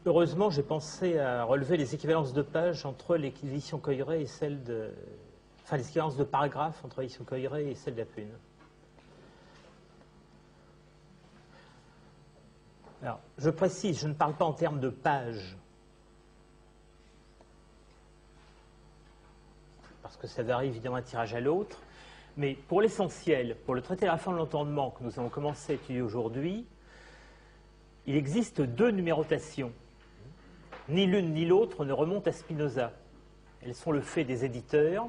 heureusement, j'ai pensé à relever les équivalences de pages entre l'édition Coeuré et celle de... Enfin, les équivalences de paragraphes entre l'édition Coeuré et celle d'Apune. Alors, je précise, je ne parle pas en termes de pages, parce que ça varie évidemment d'un tirage à l'autre, mais pour l'essentiel, pour le traité de la réforme de l'entendement que nous avons commencé à étudier aujourd'hui, il existe deux numérotations. Ni l'une ni l'autre ne remontent à Spinoza. Elles sont le fait des éditeurs.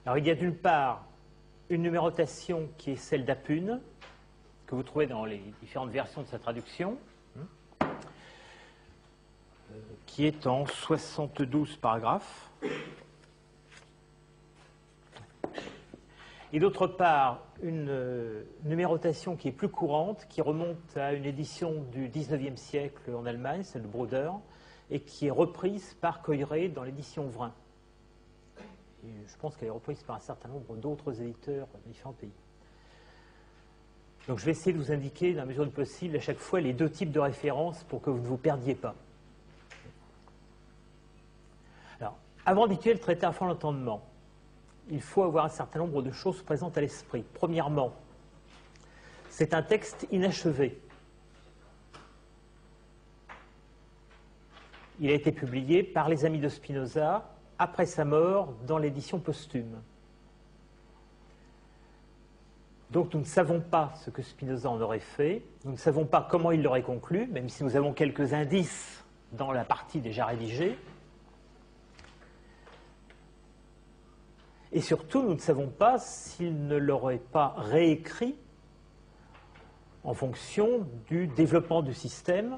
Alors il y a d'une part une numérotation qui est celle d'Apune, que vous trouvez dans les différentes versions de sa traduction, qui est en 72 paragraphes. Et d'autre part, une numérotation qui est plus courante, qui remonte à une édition du XIXe siècle en Allemagne, celle de Broder, et qui est reprise par Coeuré dans l'édition Vrin. Et je pense qu'elle est reprise par un certain nombre d'autres éditeurs dans différents pays. Donc je vais essayer de vous indiquer, dans la mesure du possible, à chaque fois les deux types de références pour que vous ne vous perdiez pas. Alors, avant d'étudier le traité à fond l'entendement, il faut avoir un certain nombre de choses présentes à l'esprit. Premièrement, c'est un texte inachevé. Il a été publié par les amis de Spinoza après sa mort dans l'édition posthume. Donc nous ne savons pas ce que Spinoza en aurait fait, nous ne savons pas comment il l'aurait conclu, même si nous avons quelques indices dans la partie déjà rédigée. Et surtout, nous ne savons pas s'il ne l'aurait pas réécrit en fonction du développement du système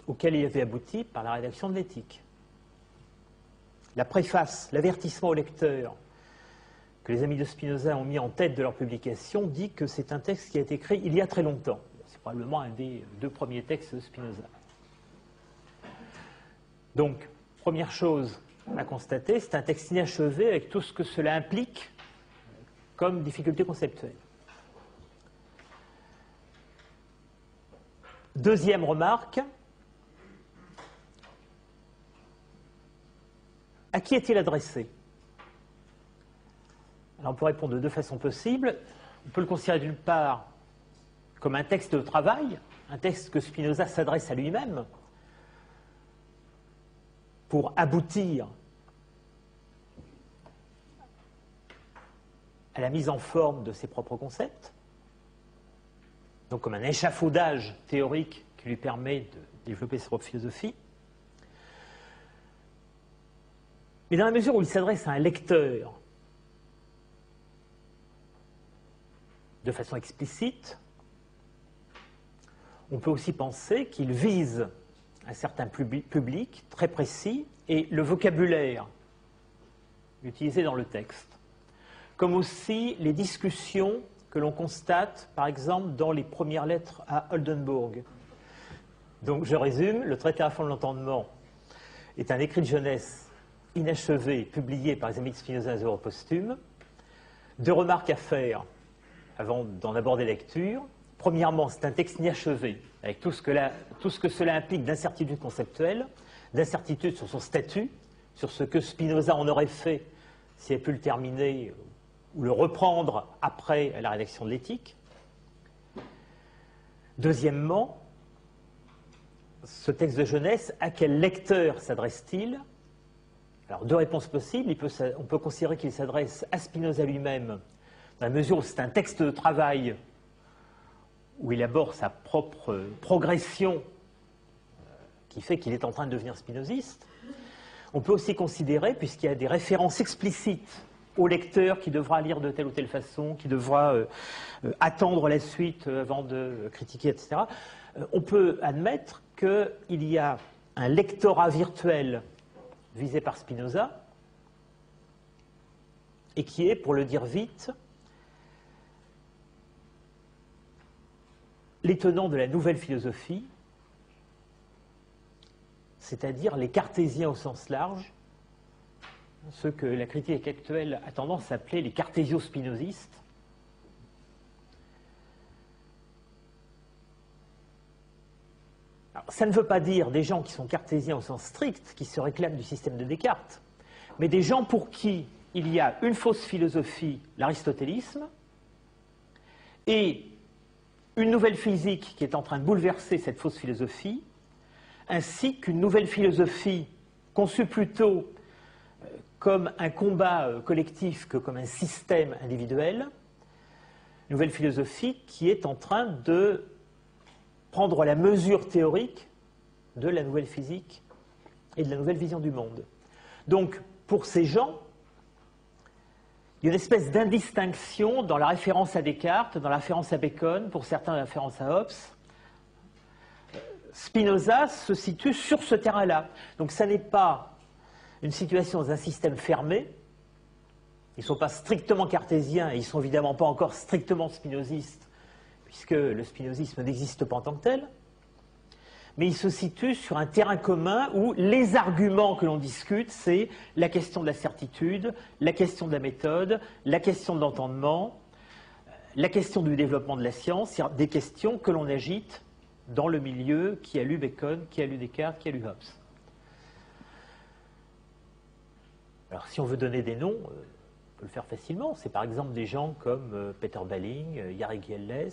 auquel il avait abouti par la rédaction de l'éthique. La préface, l'avertissement au lecteur que les amis de Spinoza ont mis en tête de leur publication dit que c'est un texte qui a été écrit il y a très longtemps. C'est probablement un des deux premiers textes de Spinoza. Donc, première chose à constater, c'est un texte inachevé avec tout ce que cela implique comme difficulté conceptuelle. Deuxième remarque, à qui est-il adressé? Alors on peut répondre de deux façons possibles. On peut le considérer d'une part comme un texte de travail, un texte que Spinoza s'adresse à lui-même, pour aboutir à la mise en forme de ses propres concepts, donc comme un échafaudage théorique qui lui permet de développer sa propre philosophie. Mais dans la mesure où il s'adresse à un lecteur de façon explicite, on peut aussi penser qu'il vise un certain public très précis et le vocabulaire utilisé dans le texte, comme aussi les discussions que l'on constate, par exemple, dans les premières lettres à Oldenburg. Donc, je résume, le traité à fond de l'entendement est un écrit de jeunesse inachevé, publié par les amis de Spinoza au posthume. Deux remarques à faire avant d'en aborder la lecture. Premièrement, c'est un texte inachevé, avec tout ce que cela implique d'incertitude conceptuelle, d'incertitude sur son statut, sur ce que Spinoza en aurait fait s'il avait pu le terminer ou le reprendre après la rédaction de l'éthique. Deuxièmement, ce texte de jeunesse, à quel lecteur s'adresse-t-il? Alors, deux réponses possibles. On peut considérer qu'il s'adresse à Spinoza lui-même, dans la mesure où c'est un texte de travail où il aborde sa propre progression qui fait qu'il est en train de devenir spinoziste. On peut aussi considérer, puisqu'il y a des références explicites au lecteur qui devra lire de telle ou telle façon, qui devra attendre la suite avant de critiquer, etc., on peut admettre qu'il y a un lectorat virtuel visé par Spinoza et qui est, pour le dire vite, les tenants de la nouvelle philosophie, c'est-à-dire les cartésiens au sens large, ceux que la critique actuelle a tendance à appeler les cartésio-spinozistes. ça ne veut pas dire des gens qui sont cartésiens au sens strict, qui se réclament du système de Descartes, mais des gens pour qui il y a une fausse philosophie, l'aristotélisme, et une nouvelle physique qui est en train de bouleverser cette fausse philosophie, ainsi qu'une nouvelle philosophie conçue plutôt comme un combat collectif que comme un système individuel, une nouvelle philosophie qui est en train de prendre la mesure théorique de la nouvelle physique et de la nouvelle vision du monde. Donc, pour ces gens, il y a une espèce d'indistinction dans la référence à Descartes, dans la référence à Bacon, pour certains la référence à Hobbes. Spinoza se situe sur ce terrain-là. Donc ça n'est pas une situation dans un système fermé. Ils ne sont pas strictement cartésiens et ils ne sont évidemment pas encore strictement spinozistes, puisque le spinozisme n'existe pas en tant que tel. Mais ils se situent sur un terrain commun où les arguments que l'on discute, c'est la question de la certitude, la question de la méthode, la question de l'entendement, la question du développement de la science, c'est-à-dire des questions que l'on agite dans le milieu qui a lu Bacon, qui a lu Descartes, qui a lu Hobbes. Alors, si on veut donner des noms, on peut le faire facilement. C'est par exemple des gens comme Peter Balling, Jarek Yelles,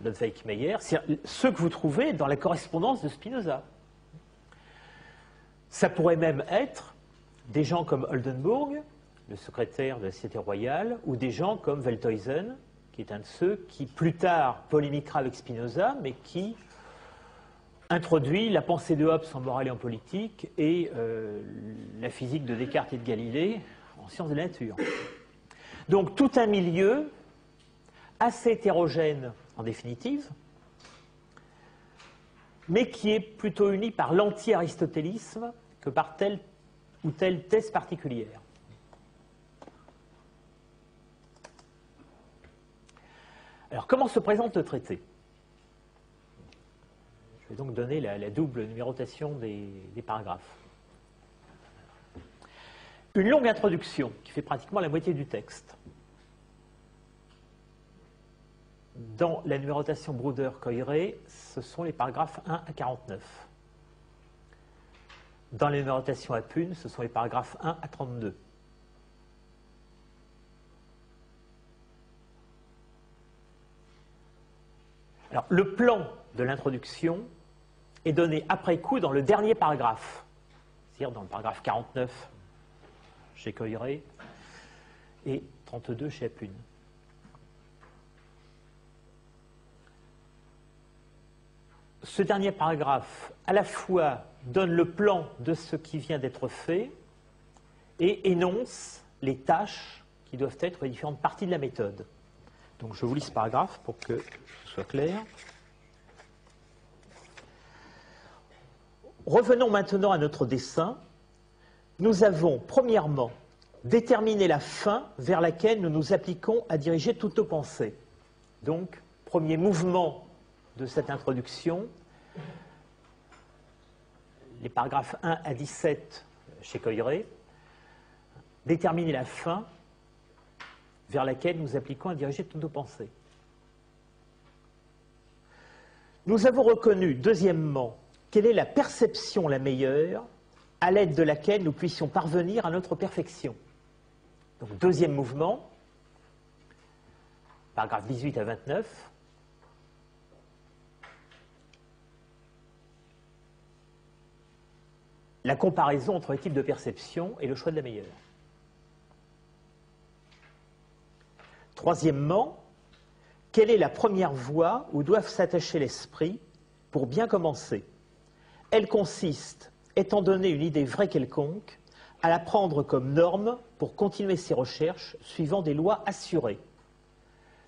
Ludwig Meyer, ceux que vous trouvez dans la correspondance de Spinoza. Ça pourrait même être des gens comme Oldenburg, le secrétaire de la Société royale, ou des gens comme Welthuizen, qui est un de ceux qui plus tard polémiquera avec Spinoza, mais qui introduit la pensée de Hobbes en morale et en politique et la physique de Descartes et de Galilée en sciences de la nature. Donc tout un milieu assez hétérogène en définitive, mais qui est plutôt uni par l'anti-aristotélisme que par telle ou telle thèse particulière. Alors comment se présente le traité ? Je vais donc donner la double numérotation des paragraphes. Une longue introduction qui fait pratiquement la moitié du texte. Dans la numérotation Bruder-Coiré, ce sont les paragraphes 1 à 49. Dans la numérotation Apune, ce sont les paragraphes 1 à 32. Alors, le plan de l'introduction est donné après coup dans le dernier paragraphe, c'est-à-dire dans le paragraphe 49 chez Coiré et 32 chez Apune. Ce dernier paragraphe, à la fois, donne le plan de ce qui vient d'être fait et énonce les tâches qui doivent être les différentes parties de la méthode. Donc je vous lis ce paragraphe pour que ce soit clair. Revenons maintenant à notre dessin. Nous avons, premièrement, déterminé la fin vers laquelle nous nous appliquons à diriger toutes nos pensées. Donc, premier mouvement de cette introduction, les paragraphes 1 à 17 chez Coiré, déterminer la fin vers laquelle nous appliquons à diriger toutes nos pensées. Nous avons reconnu, deuxièmement, quelle est la perception la meilleure à l'aide de laquelle nous puissions parvenir à notre perfection. Donc, deuxième mouvement, paragraphes 18 à 29. La comparaison entre les types de perception et le choix de la meilleure. Troisièmement, quelle est la première voie où doivent s'attacher l'esprit pour bien commencer? Elle consiste, étant donné une idée vraie quelconque, à la prendre comme norme pour continuer ses recherches suivant des lois assurées.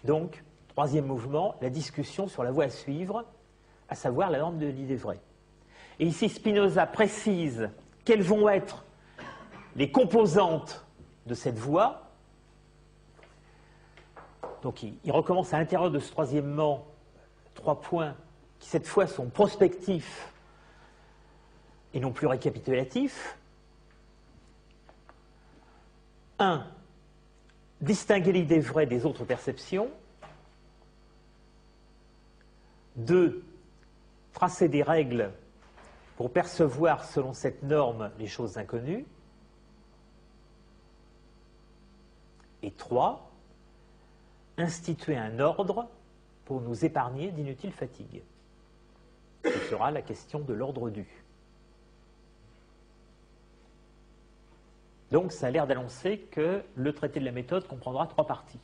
Donc, troisième mouvement, la discussion sur la voie à suivre, à savoir la norme de l'idée vraie. Et ici, Spinoza précise quelles vont être les composantes de cette voie. Donc, il recommence à l'intérieur de ce troisièmement 3 points qui, cette fois, sont prospectifs et non plus récapitulatifs. 1. Distinguer l'idée vraie des autres perceptions. 2. Tracer des règles pour percevoir selon cette norme les choses inconnues. Et 3, instituer un ordre pour nous épargner d'inutiles fatigues. Ce sera la question de l'ordre dû. Donc ça a l'air d'annoncer que le traité de la méthode comprendra 3 parties.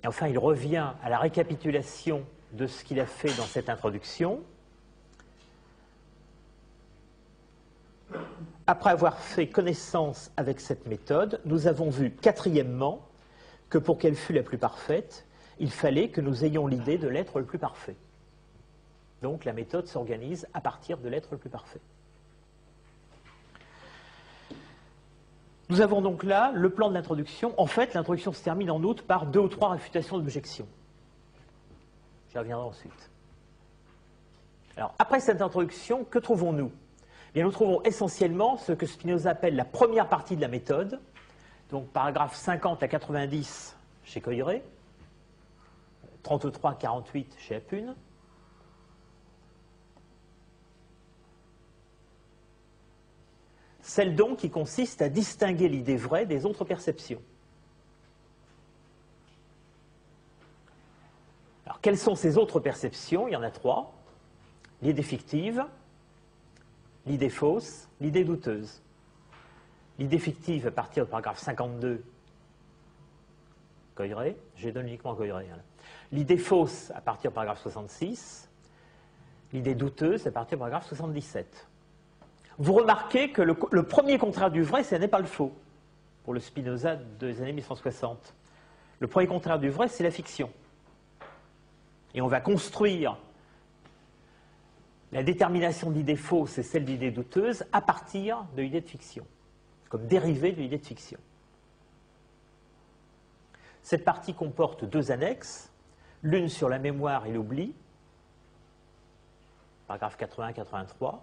Et enfin, il revient à la récapitulation de ce qu'il a fait dans cette introduction. Après avoir fait connaissance avec cette méthode, nous avons vu, quatrièmement, que pour qu'elle fût la plus parfaite, il fallait que nous ayons l'idée de l'être le plus parfait. Donc la méthode s'organise à partir de l'être le plus parfait. Nous avons donc là le plan de l'introduction. En fait, l'introduction se termine en outre par 2 ou 3 réfutations d'objections. J'y reviendrai ensuite. Alors, après cette introduction, que trouvons-nous ? Eh bien, nous trouvons essentiellement ce que Spinoza appelle la première partie de la méthode, donc paragraphes 50 à 90 chez Coiré, 33 à 48 chez Apune. Celle donc qui consiste à distinguer l'idée vraie des autres perceptions. Alors, quelles sont ces autres perceptions ? Il y en a 3. L'idée fictive, l'idée fausse, l'idée douteuse. L'idée fictive à partir du paragraphe 52, Coiré, je donne uniquement Coiré. L'idée fausse à partir du paragraphe 66, l'idée douteuse à partir du paragraphe 77. Vous remarquez que le premier contraire du vrai, ce n'est pas le faux, pour le Spinoza des années 1160. Le premier contraire du vrai, c'est la fiction. Et on va construire la détermination de l'idée fausse et celle de l'idée douteuse à partir de l'idée de fiction, comme dérivée de l'idée de fiction. Cette partie comporte 2 annexes, l'une sur la mémoire et l'oubli, paragraphe 80-83,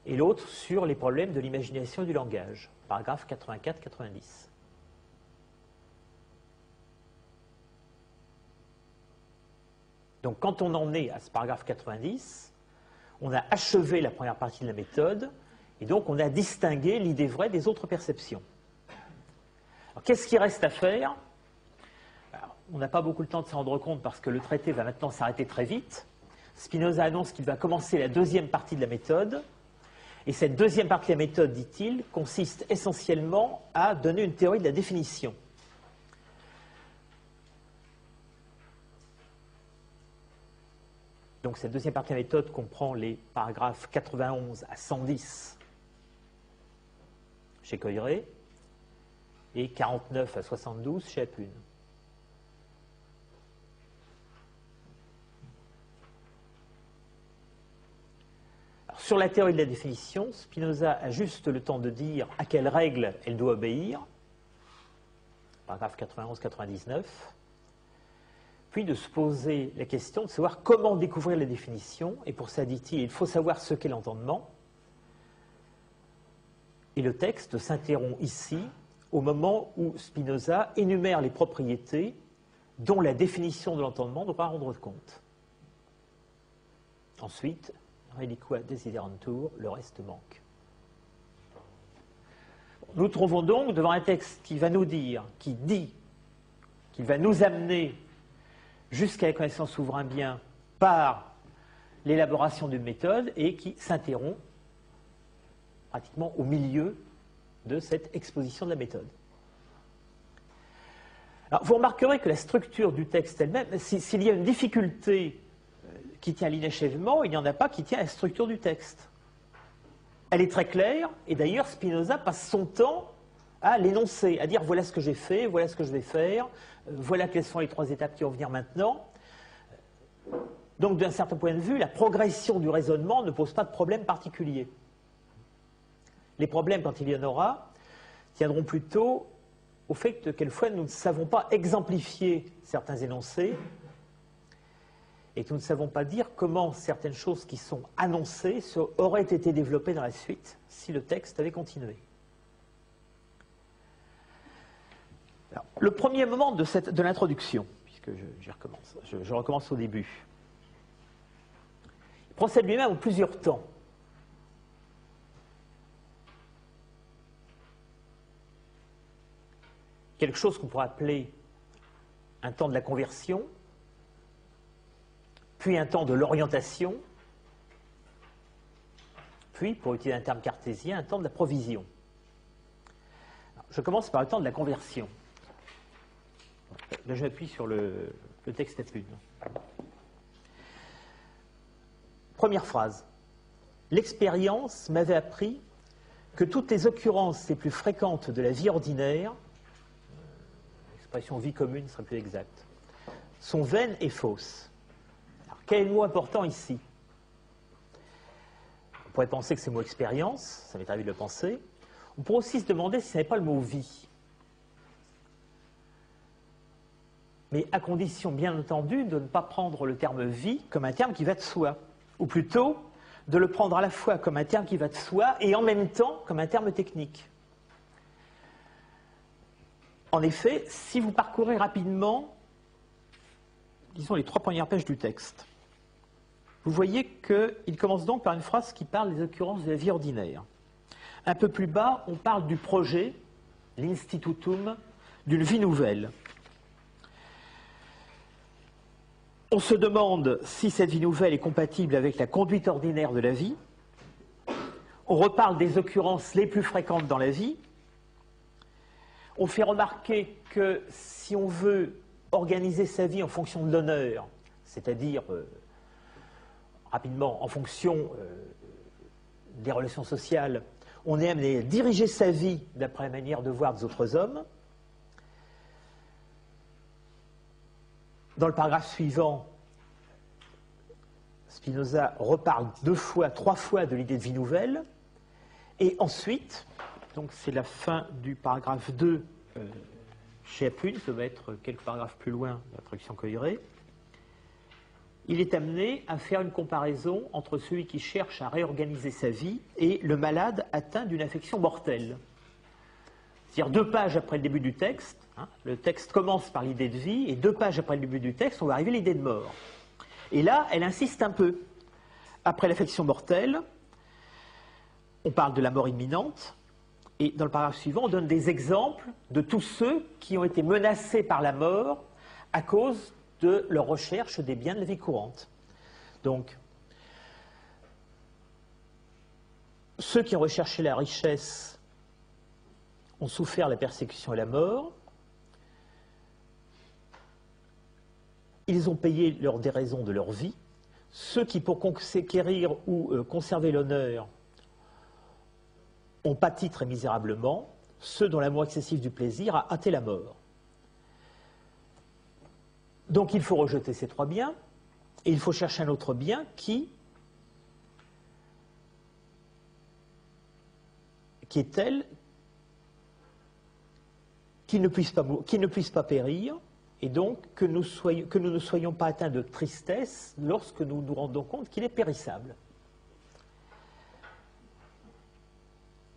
et l'autre sur les problèmes de l'imagination et du langage, paragraphe 84-90. Donc quand on en est à ce paragraphe 90, on a achevé la première partie de la méthode, et donc on a distingué l'idée vraie des autres perceptions. Alors qu'est-ce qui reste à faire ? Alors, on n'a pas beaucoup le temps de s'en rendre compte parce que le traité va maintenant s'arrêter très vite. Spinoza annonce qu'il va commencer la deuxième partie de la méthode, et cette deuxième partie de la méthode, dit-il, consiste essentiellement à donner une théorie de la définition. Donc cette deuxième partie de la méthode comprend les paragraphes 91 à 110 chez Coiré et 49 à 72 chez Apune. Alors, sur la théorie de la définition, Spinoza a juste le temps de dire à quelles règles elle doit obéir, paragraphe 91-99, puis de se poser la question de savoir comment découvrir la définition, et pour ça, dit-il, il faut savoir ce qu'est l'entendement. Et le texte s'interrompt ici, au moment où Spinoza énumère les propriétés dont la définition de l'entendement doit rendre compte. Ensuite, reliqua desiderantur, le reste manque. Nous trouvons donc devant un texte qui va nous dire, qui dit, qu'il va nous amener jusqu'à la connaissance souverain bien par l'élaboration d'une méthode et qui s'interrompt pratiquement au milieu de cette exposition de la méthode. Alors, vous remarquerez que la structure du texte elle-même, s'il y a une difficulté qui tient à l'inachèvement, il n'y en a pas qui tient à la structure du texte. Elle est très claire, et d'ailleurs Spinoza passe son temps à l'énoncer, à dire voilà ce que j'ai fait, voilà ce que je vais faire, voilà quelles sont les 3 étapes qui vont venir maintenant. Donc d'un certain point de vue, la progression du raisonnement ne pose pas de problème particulier. Les problèmes, quand il y en aura, tiendront plutôt au fait que quelquefois nous ne savons pas exemplifier certains énoncés et que nous ne savons pas dire comment certaines choses qui sont annoncées auraient été développées dans la suite si le texte avait continué. Alors, le premier moment de l'introduction, puisque j'y recommence, je recommence au début. procède lui-même en plusieurs temps. Quelque chose qu'on pourrait appeler un temps de la conversion, puis un temps de l'orientation, puis, pour utiliser un terme cartésien, un temps de la provision. Alors, je commence par le temps de la conversion. Là, j'appuie sur le texte à plume. Première phrase. L'expérience m'avait appris que toutes les occurrences les plus fréquentes de la vie ordinaire, l'expression vie commune serait plus exacte, sont vaines et fausses. Alors, quel est le mot important ici? On pourrait penser que c'est le mot expérience, ça m'est arrivé de le penser. On pourrait aussi se demander si ce n'est pas le mot vie. Mais à condition, bien entendu, de ne pas prendre le terme vie comme un terme qui va de soi, ou plutôt de le prendre à la fois comme un terme qui va de soi et en même temps comme un terme technique. En effet, si vous parcourez rapidement, disons, les 3 premières pages du texte, vous voyez qu'il commence donc par une phrase qui parle des occurrences de la vie ordinaire. Un peu plus bas, on parle du projet, l'institutum, d'une vie nouvelle. On se demande si cette vie nouvelle est compatible avec la conduite ordinaire de la vie. On reparle des occurrences les plus fréquentes dans la vie. On fait remarquer que si on veut organiser sa vie en fonction de l'honneur, c'est-à-dire rapidement en fonction des relations sociales, on est amené à diriger sa vie d'après la manière de voir des autres hommes. Dans le paragraphe suivant, Spinoza reparle 2 fois, 3 fois de l'idée de vie nouvelle. Et ensuite, donc c'est la fin du paragraphe 2 chez Apune, ça va être quelques paragraphes plus loin de la traduction Coiré. Il est amené à faire une comparaison entre celui qui cherche à réorganiser sa vie et le malade atteint d'une affection mortelle. C'est-à-dire 2 pages après le début du texte, le texte commence par l'idée de vie, et 2 pages après le début du texte, on va arriver à l'idée de mort. Et là, elle insiste un peu. Après l'affection mortelle, on parle de la mort imminente, et dans le paragraphe suivant, on donne des exemples de tous ceux qui ont été menacés par la mort à cause de leur recherche des biens de la vie courante. Donc, ceux qui ont recherché la richesse ont souffert la persécution et la mort. Ils ont payé leur déraison de leur vie. Ceux qui, pour conquérir ou conserver l'honneur, ont pâti très misérablement. Ceux dont l'amour excessif du plaisir a hâté la mort. Donc il faut rejeter ces 3 biens, et il faut chercher un autre bien qui est tel qu'il ne puisse pas périr, et donc que nous ne soyons pas atteints de tristesse lorsque nous nous rendons compte qu'il est périssable.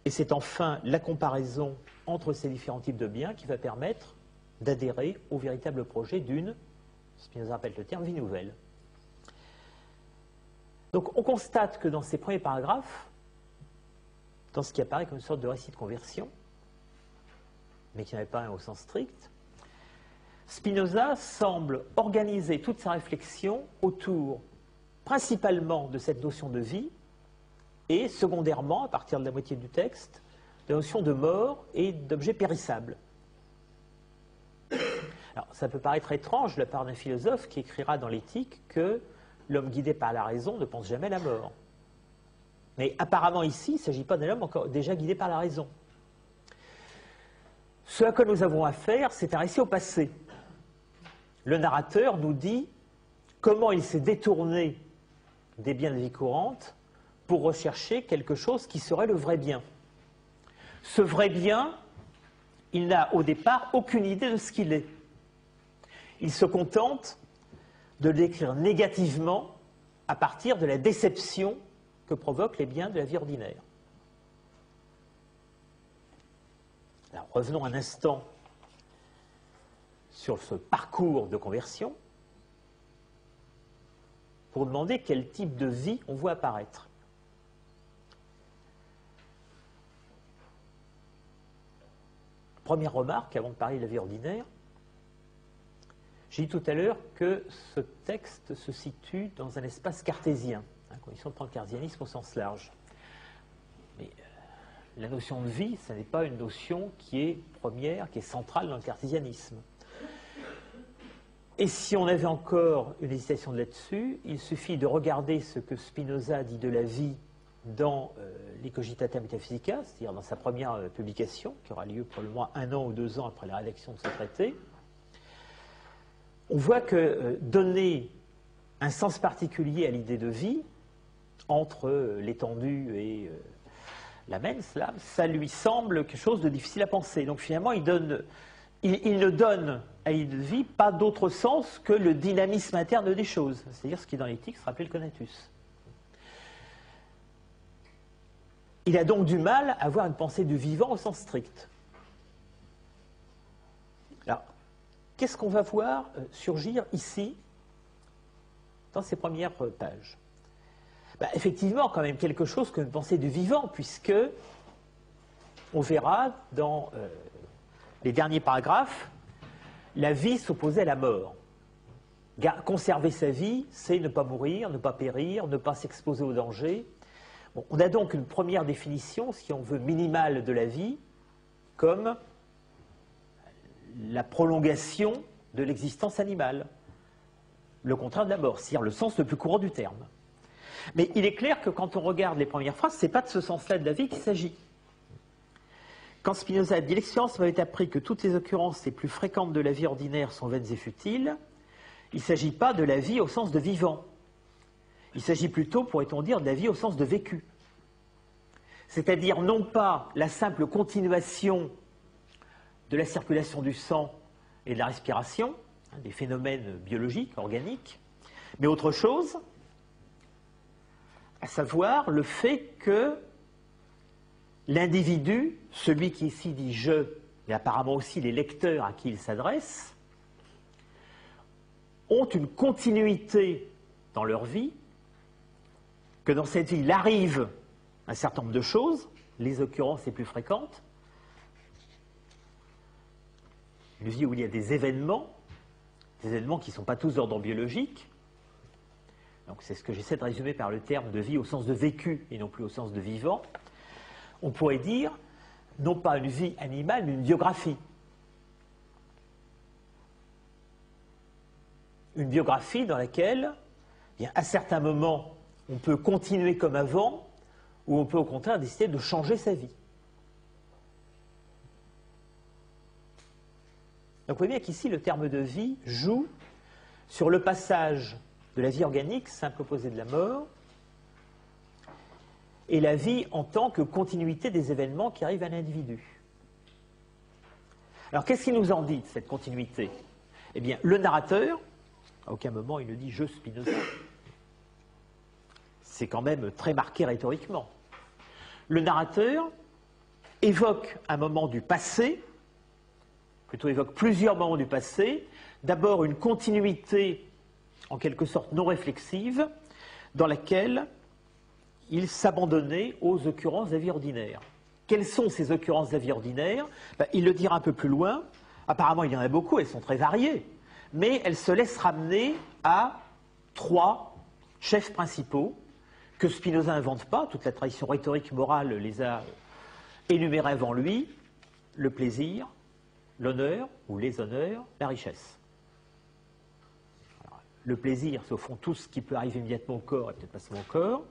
Et c'est enfin la comparaison entre ces différents types de biens qui va permettre d'adhérer au véritable projet d'une, Spinoza appelle le terme, vie nouvelle. Donc on constate que dans ces premiers paragraphes, dans ce qui apparaît comme une sorte de récit de conversion, mais qui n'avait pas un au sens strict, Spinoza semble organiser toute sa réflexion autour principalement de cette notion de vie et secondairement, à partir de la moitié du texte, de la notion de mort et d'objets périssables. Alors, ça peut paraître étrange de la part d'un philosophe qui écrira dans l'Éthique que l'homme guidé par la raison ne pense jamais à la mort. Mais apparemment ici, il ne s'agit pas d'un homme encore déjà guidé par la raison. Ce à quoi nous avons affaire, c'est un récit au passé. Le narrateur nous dit comment il s'est détourné des biens de vie courante pour rechercher quelque chose qui serait le vrai bien. Ce vrai bien, il n'a au départ aucune idée de ce qu'il est. Il se contente de l'écrire négativement à partir de la déception que provoquent les biens de la vie ordinaire. Alors, revenons un instant sur ce parcours de conversion. pour demander quel type de vie on voit apparaître. Première remarque, avant de parler de la vie ordinaire, j'ai dit tout à l'heure que ce texte se situe dans un espace cartésien, condition de prendre le cartésianisme au sens large. Mais la notion de vie, ce n'est pas une notion qui est première, qui est centrale dans le cartésianisme. Et si on avait encore une hésitation là-dessus, il suffit de regarder ce que Spinoza dit de la vie dans les Cogitata Metaphysica, c'est-à-dire dans sa première publication, qui aura lieu probablement 1 an ou 2 ans après la rédaction de ce traité. On voit que donner un sens particulier à l'idée de vie, entre l'étendue et la mens, là, ça lui semble quelque chose de difficile à penser. Donc finalement, il ne donne à l'idée de vie pas d'autre sens que le dynamisme interne des choses, c'est-à-dire ce qui dans l'éthique se rappelle le conatus. Il a donc du mal à avoir une pensée du vivant au sens strict. Alors, qu'est-ce qu'on va voir surgir ici, dans ces premières pages? Effectivement, quand même quelque chose que une pensée du vivant, puisque on verra dans les derniers paragraphes, la vie s'opposait à la mort. Conserver sa vie, c'est ne pas mourir, ne pas périr, ne pas s'exposer au danger. Bon, on a donc une première définition, si on veut, minimale de la vie, comme la prolongation de l'existence animale, le contraire de la mort, c'est-à-dire le sens le plus courant du terme. Mais il est clair que quand on regarde les premières phrases, ce n'est pas de ce sens-là de la vie qu'il s'agit. Quand Spinoza dit « L'expérience m'avait appris que toutes les occurrences les plus fréquentes de la vie ordinaire sont vaines et futiles », il ne s'agit pas de la vie au sens de vivant. Il s'agit plutôt, pourrait-on dire, de la vie au sens de vécu. C'est-à-dire non pas la simple continuation de la circulation du sang et de la respiration, des phénomènes biologiques, organiques, mais autre chose, à savoir le fait que l'individu, celui qui ici dit « je », et apparemment aussi les lecteurs à qui il s'adresse, ont une continuité dans leur vie, que dans cette vie, il arrive un certain nombre de choses, les occurrences les plus fréquentes, une vie où il y a des événements qui ne sont pas tous d'ordre biologique. Donc c'est ce que j'essaie de résumer par le terme de vie au sens de vécu et non plus au sens de vivant. On pourrait dire, non pas une vie animale, mais une biographie. Une biographie dans laquelle, à certains moments, on peut continuer comme avant, ou on peut au contraire décider de changer sa vie. Donc vous voyez bien qu'ici, le terme de vie joue sur le passage de la vie organique, simple opposé de la mort, et la vie en tant que continuité des événements qui arrivent à l'individu. Alors qu'est-ce qu'il nous en dit de cette continuité? Eh bien, le narrateur, à aucun moment il ne dit « je Spinoza ». C'est quand même très marqué rhétoriquement. Le narrateur évoque un moment du passé, plutôt évoque plusieurs moments du passé, d'abord une continuité en quelque sorte non réflexive, dans laquelle il s'abandonnait aux occurrences de la vie ordinaire. Quelles sont ces occurrences de la vie ordinaire? Il le dira un peu plus loin. Apparemment, il y en a beaucoup, elles sont très variées, mais elles se laissent ramener à 3 chefs principaux que Spinoza n'invente pas. Toute la tradition rhétorique morale les a énumérés avant lui: le plaisir, l'honneur, ou les honneurs, la richesse. Alors, le plaisir, c'est au fond tout ce qui peut arriver immédiatement au corps et peut-être pas seulement au corps.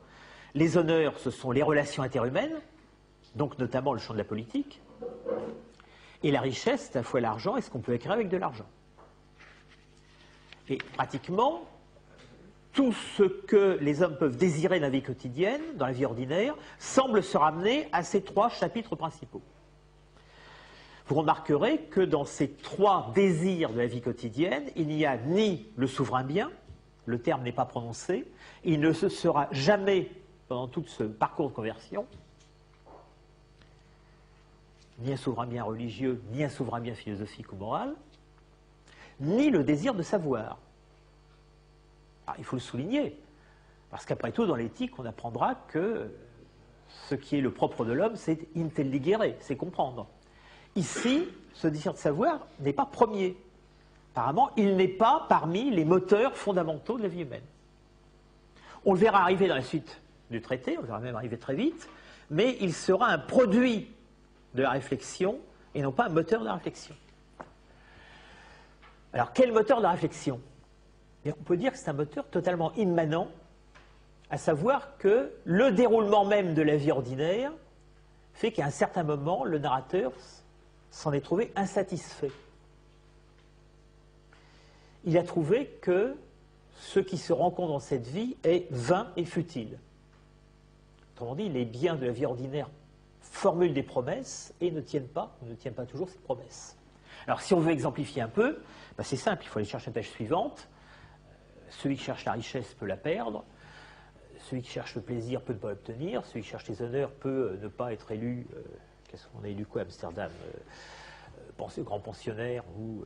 Les honneurs, ce sont les relations interhumaines, donc notamment le champ de la politique. Et la richesse, c'est à la fois l'argent et ce qu'on peut acquérir avec de l'argent. Et pratiquement, tout ce que les hommes peuvent désirer dans la vie quotidienne, dans la vie ordinaire, semble se ramener à ces 3 chapitres principaux. Vous remarquerez que dans ces 3 désirs de la vie quotidienne, il n'y a ni le souverain bien, le terme n'est pas prononcé, il ne se sera jamais, pendant tout ce parcours de conversion, ni un souverain bien religieux, ni un souverain bien philosophique ou moral, ni le désir de savoir. Alors, il faut le souligner, Parce qu'après tout, dans l'éthique, on apprendra que ce qui est le propre de l'homme, c'est intelligere, c'est comprendre. Ici, ce désir de savoir n'est pas premier. Apparemment, il n'est pas parmi les moteurs fondamentaux de la vie humaine. On le verra arriver dans la suite du traité, on le verra même arriver très vite, mais il sera un produit de la réflexion et non pas un moteur de la réflexion. Alors, quel moteur de la réflexion? On peut dire que c'est un moteur totalement immanent, à savoir que le déroulement même de la vie ordinaire fait qu'à un certain moment, le narrateur s'en est trouvé insatisfait. Il a trouvé que ce qui se rencontre dans cette vie est vain et futile. Autrement dit, les biens de la vie ordinaire formulent des promesses et ne tiennent pas toujours ces promesses. Alors, si on veut exemplifier un peu, ben c'est simple, il faut aller chercher la page suivante. Celui qui cherche la richesse peut la perdre. Celui qui cherche le plaisir peut ne pas l'obtenir. Celui qui cherche les honneurs peut ne pas être élu. Qu'est-ce qu'on a élu quoi à Amsterdam, grand pensionnaire ou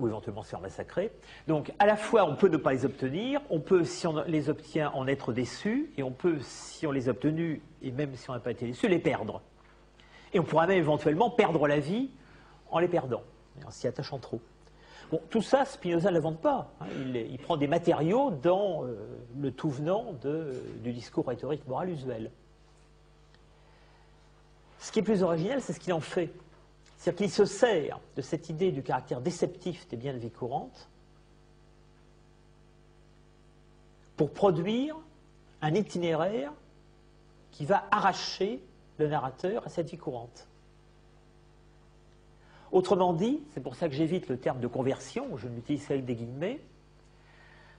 éventuellement se faire massacrer. Donc, à la fois, on peut ne pas les obtenir, on peut, si on les obtient, en être déçu, et on peut, si on les a obtenus, et même si on n'a pas été déçu, les perdre. Et on pourra même éventuellement perdre la vie en les perdant, en s'y attachant trop. Bon, tout ça, Spinoza ne l'invente pas. Hein. Il prend des matériaux dans le tout venant du discours rhétorique moral usuel. Ce qui est plus original, c'est ce qu'il en fait. C'est-à-dire qu'il se sert de cette idée du caractère déceptif des biens de vie courante pour produire un itinéraire qui va arracher le narrateur à cette vie courante. Autrement dit, c'est pour ça que j'évite le terme de conversion, je l'utilise avec des guillemets,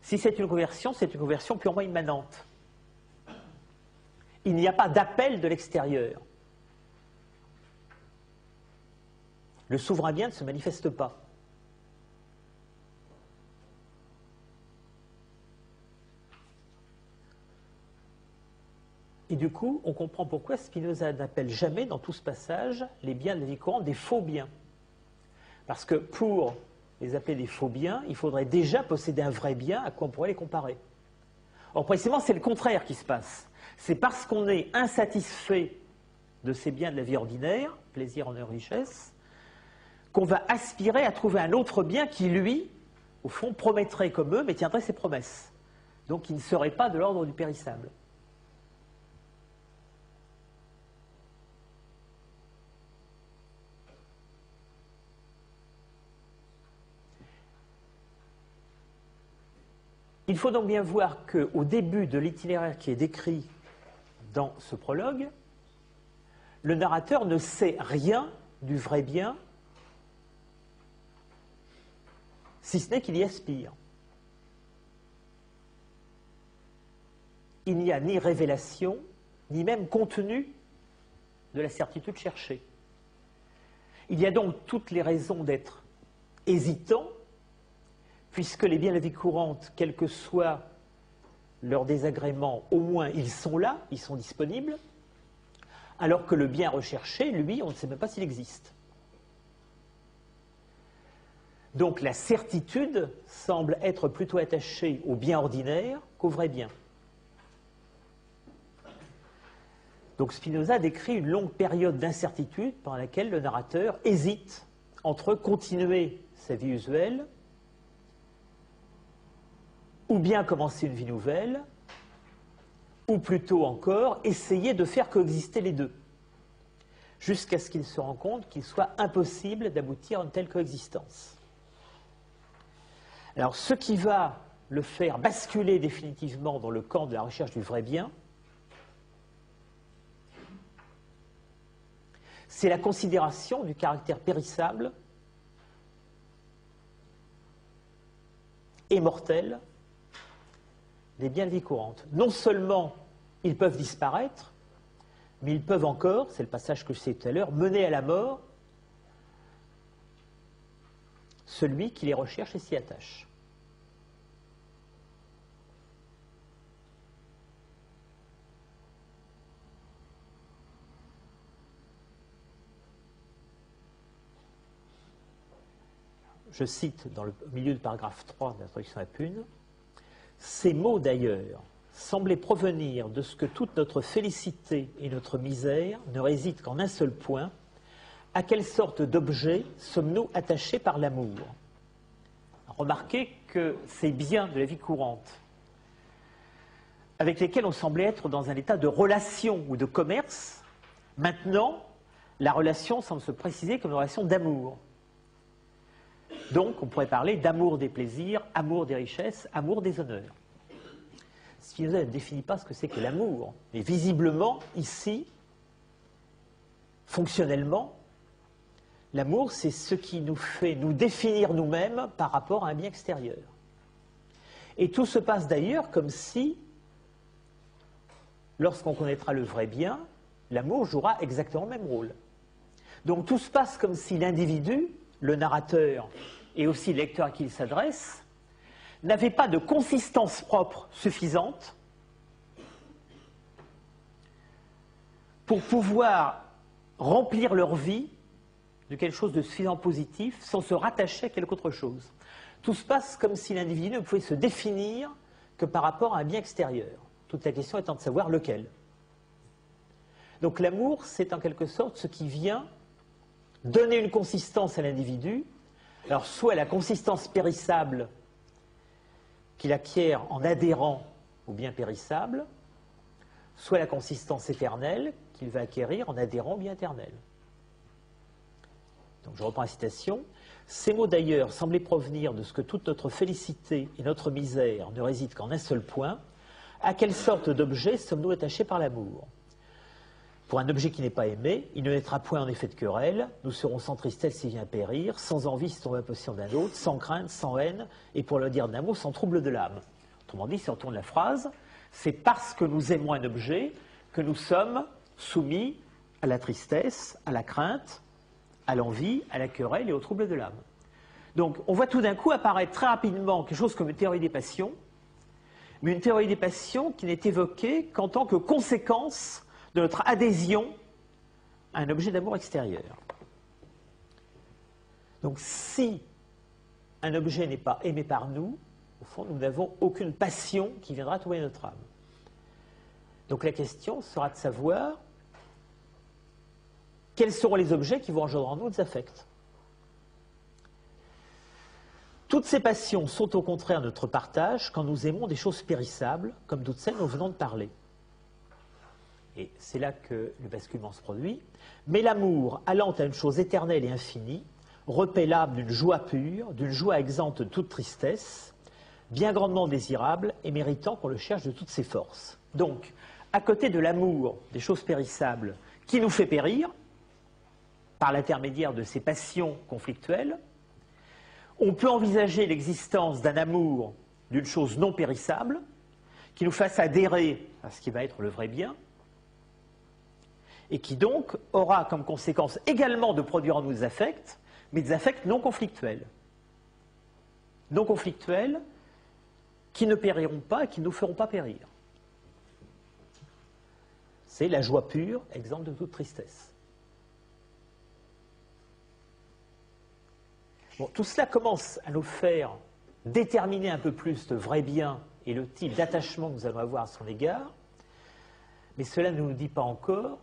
si c'est une conversion purement immanente. Il n'y a pas d'appel de l'extérieur. Le souverain bien ne se manifeste pas. Et du coup, on comprend pourquoi Spinoza n'appelle jamais dans tout ce passage les biens de la vie courante des faux biens. Parce que pour les appeler des faux biens, il faudrait déjà posséder un vrai bien à quoi on pourrait les comparer. Or, précisément, c'est le contraire qui se passe. C'est parce qu'on est insatisfait de ces biens de la vie ordinaire, plaisir, honneur, richesse, qu'on va aspirer à trouver un autre bien qui, lui, au fond, promettrait comme eux, mais tiendrait ses promesses. Donc, qui ne serait pas de l'ordre du périssable. Il faut donc bien voir qu'au début de l'itinéraire qui est décrit dans ce prologue, le narrateur ne sait rien du vrai bien, si ce n'est qu'il y aspire. Il n'y a ni révélation, ni même contenu de la certitude cherchée. Il y a donc toutes les raisons d'être hésitant, puisque les biens de la vie courante, quel que soit leur désagrément, au moins ils sont là, ils sont disponibles, alors que le bien recherché, lui, on ne sait même pas s'il existe. Donc la certitude semble être plutôt attachée au bien ordinaire qu'au vrai bien. Donc Spinoza décrit une longue période d'incertitude pendant laquelle le narrateur hésite entre continuer sa vie usuelle ou bien commencer une vie nouvelle, ou plutôt encore essayer de faire coexister les deux, jusqu'à ce qu'il se rende compte qu'il soit impossible d'aboutir à une telle coexistence. Alors, ce qui va le faire basculer définitivement dans le camp de la recherche du vrai bien, c'est la considération du caractère périssable et mortel des biens de vie courante. Non seulement ils peuvent disparaître, mais ils peuvent encore, c'est le passage que je citais tout à l'heure, mener à la mort celui qui les recherche et s'y attache. Je cite dans le milieu du paragraphe 3 de l'introduction à Pune, ces mots d'ailleurs, semblait provenir de ce que toute notre félicité et notre misère ne résident qu'en un seul point: à quelle sorte d'objet sommes-nous attachés par l'amour? Remarquez que ces biens de la vie courante, avec lesquels on semblait être dans un état de relation ou de commerce, maintenant, la relation semble se préciser comme une relation d'amour. Donc, on pourrait parler d'amour des plaisirs, amour des richesses, amour des honneurs. Spinoza ne définit pas ce que c'est que l'amour, mais visiblement, ici, fonctionnellement, l'amour, c'est ce qui nous fait nous définir nous-mêmes par rapport à un bien extérieur. Et tout se passe d'ailleurs comme si, lorsqu'on connaîtra le vrai bien, l'amour jouera exactement le même rôle. Donc tout se passe comme si l'individu, le narrateur et aussi le lecteur à qui il s'adresse, n'avaient pas de consistance propre suffisante pour pouvoir remplir leur vie de quelque chose de suffisamment positif sans se rattacher à quelque autre chose. Tout se passe comme si l'individu ne pouvait se définir que par rapport à un bien extérieur. Toute la question étant de savoir lequel. Donc l'amour, c'est en quelque sorte ce qui vient donner une consistance à l'individu, alors soit la consistance périssable qu'il acquiert en adhérant au bien périssable, soit la consistance éternelle qu'il va acquérir en adhérant au bien éternel. Donc je reprends la citation. Ces mots d'ailleurs semblaient provenir de ce que toute notre félicité et notre misère ne résident qu'en un seul point: à quelle sorte d'objet sommes-nous attachés par l'amour? Pour un objet qui n'est pas aimé, il ne naîtra point en effet de querelle, nous serons sans tristesse s'il vient périr, sans envie si tombe impossible d'un autre, sans crainte, sans haine, et pour le dire d'un mot, sans trouble de l'âme. Autrement dit, si on tourne la phrase, c'est parce que nous aimons un objet que nous sommes soumis à la tristesse, à la crainte, à l'envie, à la querelle et au trouble de l'âme. Donc on voit tout d'un coup apparaître très rapidement quelque chose comme une théorie des passions, mais une théorie des passions qui n'est évoquée qu'en tant que conséquence de notre adhésion à un objet d'amour extérieur. Donc si un objet n'est pas aimé par nous, au fond, nous n'avons aucune passion qui viendra trouver notre âme. Donc la question sera de savoir quels seront les objets qui vont engendrer en nous des affects. Toutes ces passions sont au contraire notre partage quand nous aimons des choses périssables, comme toutes celles dont nous venons de parler. Et c'est là que le basculement se produit. Mais l'amour, allant à une chose éternelle et infinie, repaît l'âme d'une joie pure, d'une joie exempte de toute tristesse, bien grandement désirable et méritant qu'on le cherche de toutes ses forces. Donc, à côté de l'amour des choses périssables qui nous fait périr, par l'intermédiaire de ces passions conflictuelles, on peut envisager l'existence d'un amour d'une chose non périssable qui nous fasse adhérer à ce qui va être le vrai bien et qui donc aura comme conséquence également de produire en nous des affects, mais des affects non conflictuels. Non conflictuels qui ne périront pas et qui ne nous feront pas périr. C'est la joie pure, exempte de toute tristesse. Bon, tout cela commence à nous faire déterminer un peu plus le vrai bien et le type d'attachement que nous allons avoir à son égard, mais cela ne nous dit pas encore,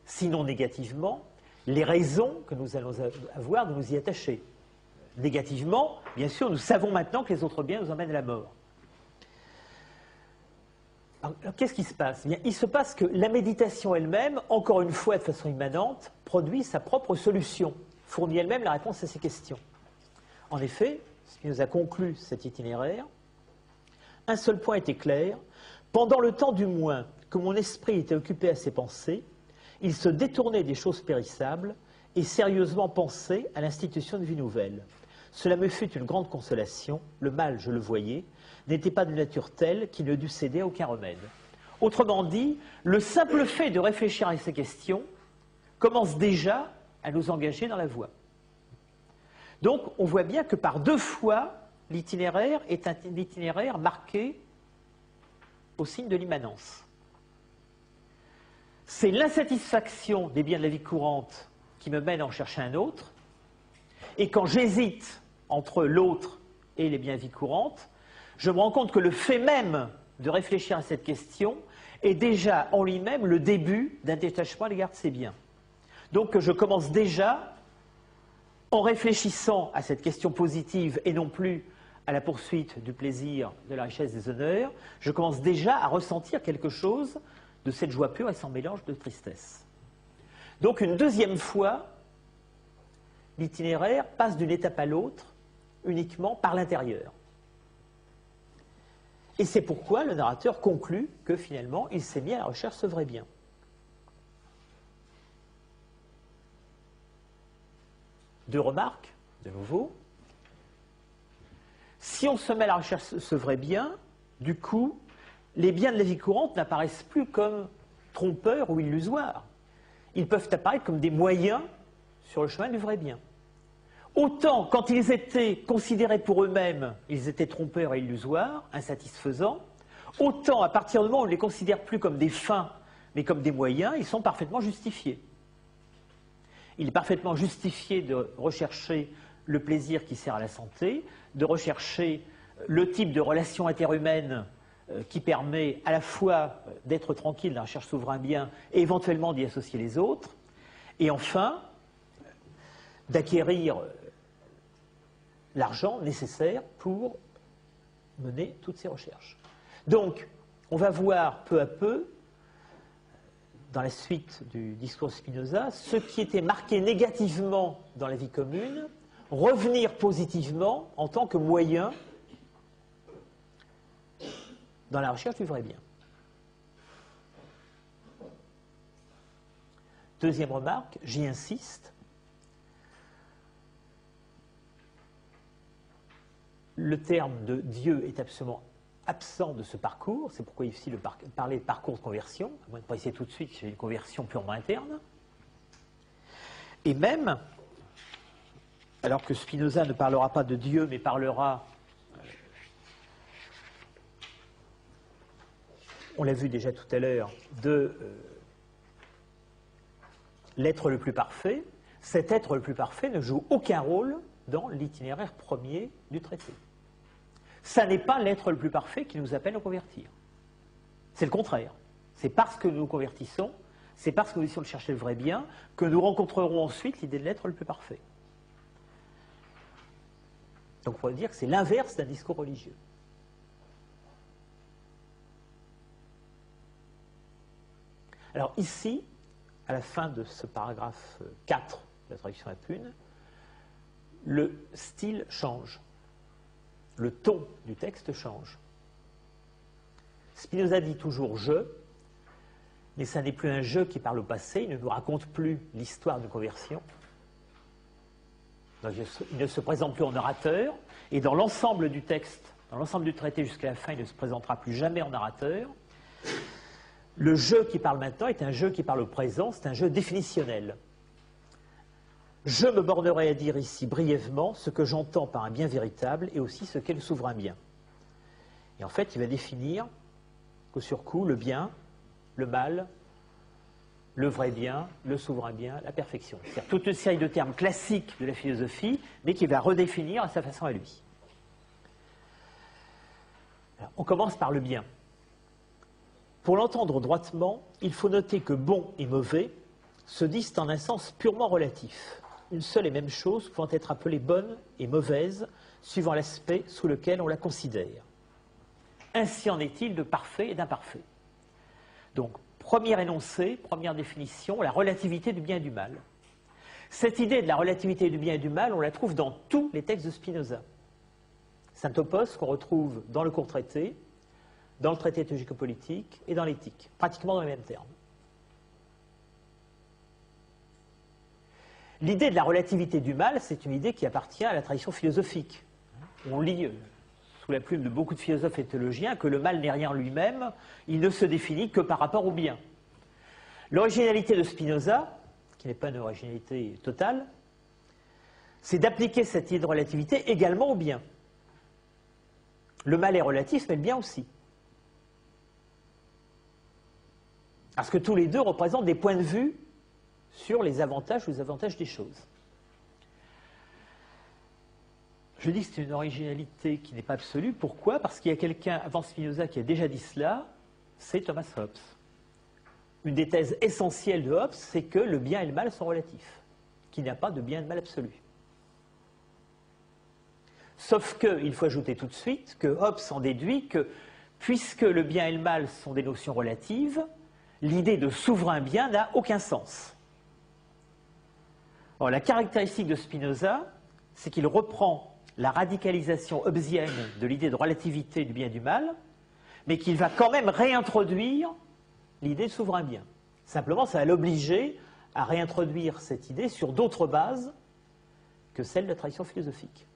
sinon négativement, les raisons que nous allons avoir de nous y attacher. Négativement, bien sûr, nous savons maintenant que les autres biens nous emmènent à la mort. Alors qu'est-ce qui se passe? Eh bien, il se passe que la méditation elle-même, encore une fois de façon immanente, produit sa propre solution, fournit elle-même la réponse à ces questions. En effet, Spinoza conclut cet itinéraire. Un seul point était clair: pendant le temps du moins que mon esprit était occupé à ses pensées, il se détournait des choses périssables et sérieusement pensait à l'institution de vie nouvelle. Cela me fut une grande consolation. Le mal, je le voyais, n'était pas de nature telle qu'il ne dût céder à aucun remède. Autrement dit, le simple fait de réfléchir à ces questions commence déjà à nous engager dans la voie. Donc, on voit bien que par deux fois, l'itinéraire est un itinéraire marqué au signe de l'immanence. C'est l'insatisfaction des biens de la vie courante qui me mène à en chercher un autre, et quand j'hésite entre l'autre et les biens de vie courante, je me rends compte que le fait même de réfléchir à cette question est déjà en lui-même le début d'un détachement à l'égard de ses biens. Donc je commence déjà, en réfléchissant à cette question positive et non plus à la poursuite du plaisir, de la richesse, des honneurs, je commence déjà à ressentir quelque chose de cette joie pure et sans mélange de tristesse. Donc une deuxième fois, l'itinéraire passe d'une étape à l'autre uniquement par l'intérieur. Et c'est pourquoi le narrateur conclut que finalement il s'est mis à la recherche de ce vrai bien. Deux remarques, de nouveau. Si on se met à la recherche de ce vrai bien, du coup, les biens de la vie courante n'apparaissent plus comme trompeurs ou illusoires. Ils peuvent apparaître comme des moyens sur le chemin du vrai bien. Autant, quand ils étaient considérés pour eux-mêmes, ils étaient trompeurs et illusoires, insatisfaisants, autant, à partir du moment où on ne les considère plus comme des fins, mais comme des moyens, ils sont parfaitement justifiés. Il est parfaitement justifié de rechercher le plaisir qui sert à la santé, de rechercher le type de relation interhumaine qui permet à la fois d'être tranquille dans la recherche souverain bien et éventuellement d'y associer les autres, et enfin d'acquérir l'argent nécessaire pour mener toutes ces recherches. Donc, on va voir peu à peu, dans la suite du discours de Spinoza, ce qui était marqué négativement dans la vie commune, revenir positivement en tant que moyen dans la recherche du vrai bien. Deuxième remarque, j'y insiste, le terme de Dieu est absolument absent de ce parcours, c'est pourquoi ici parler de parcours de conversion, à moins de préciser tout de suite que c'est une conversion purement interne. Et même, alors que Spinoza ne parlera pas de Dieu, mais parlera, on l'a vu déjà tout à l'heure, de l'être le plus parfait, cet être le plus parfait ne joue aucun rôle dans l'itinéraire premier du traité. Ça n'est pas l'être le plus parfait qui nous appelle à convertir. C'est le contraire. C'est parce que nous nous convertissons, c'est parce que nous essayons de chercher le vrai bien, que nous rencontrerons ensuite l'idée de l'être le plus parfait. Donc on pourrait dire que c'est l'inverse d'un discours religieux. Alors ici, à la fin de ce paragraphe 4 de la traduction à Pune, le style change. Le ton du texte change. Spinoza dit toujours « je », mais ça n'est plus un « je » qui parle au passé, il ne nous raconte plus l'histoire de conversion. Donc, il ne se présente plus en orateur, et dans l'ensemble du texte, dans l'ensemble du traité jusqu'à la fin, il ne se présentera plus jamais en orateur. Le « je » qui parle maintenant est un « je » qui parle au présent, c'est un « je » définitionnel. Je me bornerai à dire ici brièvement ce que j'entends par un bien véritable et aussi ce qu'est le souverain bien. Et en fait, il va définir qu'au surcoup, le bien, le mal, le vrai bien, le souverain bien, la perfection. C'est-à-dire toute une série de termes classiques de la philosophie, mais qu'il va redéfinir à sa façon à lui. Alors, on commence par le bien. Pour l'entendre droitement, il faut noter que bon et mauvais se disent en un sens purement relatif. Une seule et même chose pouvant être appelée bonne et mauvaise, suivant l'aspect sous lequel on la considère. Ainsi en est-il de parfait et d'imparfait. Donc, premier énoncé, première définition, la relativité du bien et du mal. Cette idée de la relativité du bien et du mal, on la trouve dans tous les textes de Spinoza. Saint-Topos, qu'on retrouve dans le court traité, dans le traité théologico-politique et dans l'éthique, pratiquement dans les mêmes termes. L'idée de la relativité du mal, c'est une idée qui appartient à la tradition philosophique. On lit, sous la plume de beaucoup de philosophes et théologiens, que le mal n'est rien en lui-même, il ne se définit que par rapport au bien. L'originalité de Spinoza, qui n'est pas une originalité totale, c'est d'appliquer cette idée de relativité également au bien. Le mal est relatif, mais le bien aussi. Parce que tous les deux représentent des points de vue sur les avantages ou les avantages des choses. Je dis que c'est une originalité qui n'est pas absolue. Pourquoi? Parce qu'il y a quelqu'un avant Spinoza qui a déjà dit cela, c'est Thomas Hobbes. Une des thèses essentielles de Hobbes, c'est que le bien et le mal sont relatifs, qu'il n'y a pas de bien et de mal absolu. Sauf qu'il faut ajouter tout de suite que Hobbes en déduit que, puisque le bien et le mal sont des notions relatives, l'idée de souverain bien n'a aucun sens. Alors, la caractéristique de Spinoza, c'est qu'il reprend la radicalisation hobbesienne de l'idée de relativité du bien et du mal, mais qu'il va quand même réintroduire l'idée de souverain bien. Simplement, ça va l'obliger à réintroduire cette idée sur d'autres bases que celles de la tradition philosophique.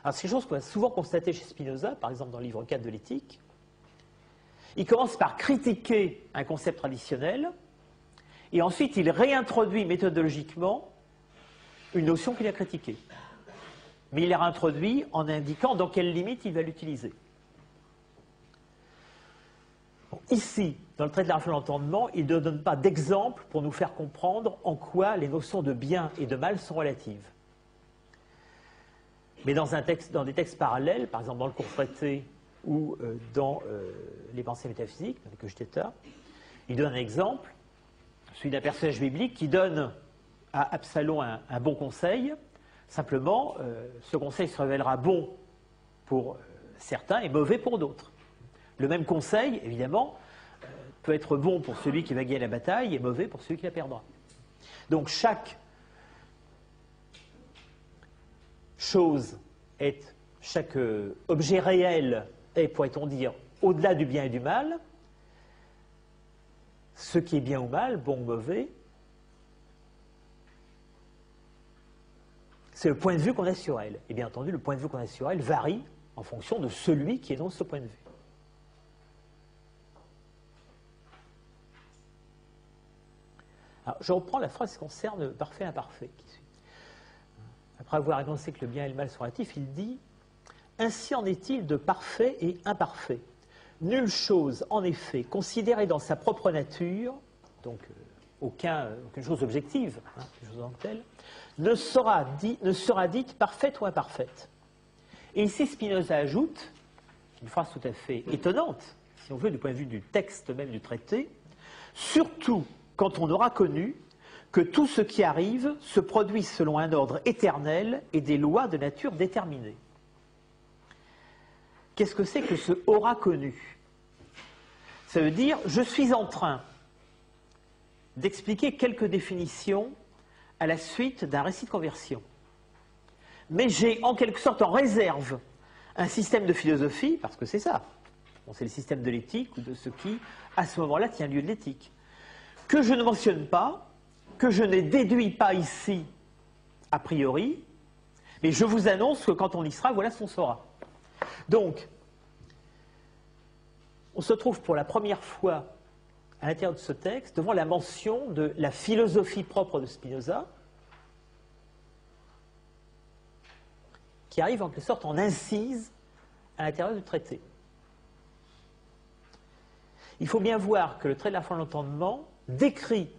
Alors, c'est quelque chose qu'on va souvent constater chez Spinoza, par exemple dans le livre 4 de l'éthique. Il commence par critiquer un concept traditionnel, et ensuite il réintroduit méthodologiquement une notion qu'il a critiquée. Mais il la réintroduit en indiquant dans quelles limites il va l'utiliser. Bon, ici, dans le trait de la réflexion de l'entendement, il ne donne pas d'exemple pour nous faire comprendre en quoi les notions de bien et de mal sont relatives. Mais dans des textes parallèles, par exemple dans le court traité ou dans les pensées métaphysiques, avec Euctéta, il donne un exemple, celui d'un personnage biblique qui donne à Absalom un bon conseil. Simplement, ce conseil se révélera bon pour certains et mauvais pour d'autres. Le même conseil, évidemment, peut être bon pour celui qui va gagner la bataille et mauvais pour celui qui la perdra. Donc chaque chose chaque objet réel est, pourrait-on dire, au-delà du bien et du mal. Ce qui est bien ou mal, bon ou mauvais, c'est le point de vue qu'on a sur elle. Et bien entendu, le point de vue qu'on a sur elle varie en fonction de celui qui énonce ce point de vue. Alors, je reprends la phrase qui concerne parfait et imparfait. Après avoir énoncé que le bien et le mal sont relatifs, il dit « Ainsi en est-il de parfait et imparfait. Nulle chose, en effet, considérée dans sa propre nature, donc aucune chose objective, quelque chose en telle, ne sera dite parfaite ou imparfaite. » Et ici, Spinoza ajoute, une phrase tout à fait étonnante, si on veut, du point de vue du texte même du traité, « Surtout quand on aura connu que tout ce qui arrive se produit selon un ordre éternel et des lois de nature déterminée. » Qu'est-ce que c'est que ce « aura connu » ? Ça veut dire, je suis en train d'expliquer quelques définitions à la suite d'un récit de conversion. Mais j'ai en quelque sorte en réserve un système de philosophie, parce que c'est ça, bon, c'est le système de l'éthique ou de ce qui, à ce moment-là, tient lieu de l'éthique, que je ne mentionne pas, que je ne déduis pas ici a priori, mais je vous annonce que quand on y sera, voilà ce qu'on saura. Donc, on se trouve pour la première fois à l'intérieur de ce texte devant la mention de la philosophie propre de Spinoza, qui arrive en quelque sorte en incise à l'intérieur du traité. Il faut bien voir que le trait de la fin de l'entendement décrit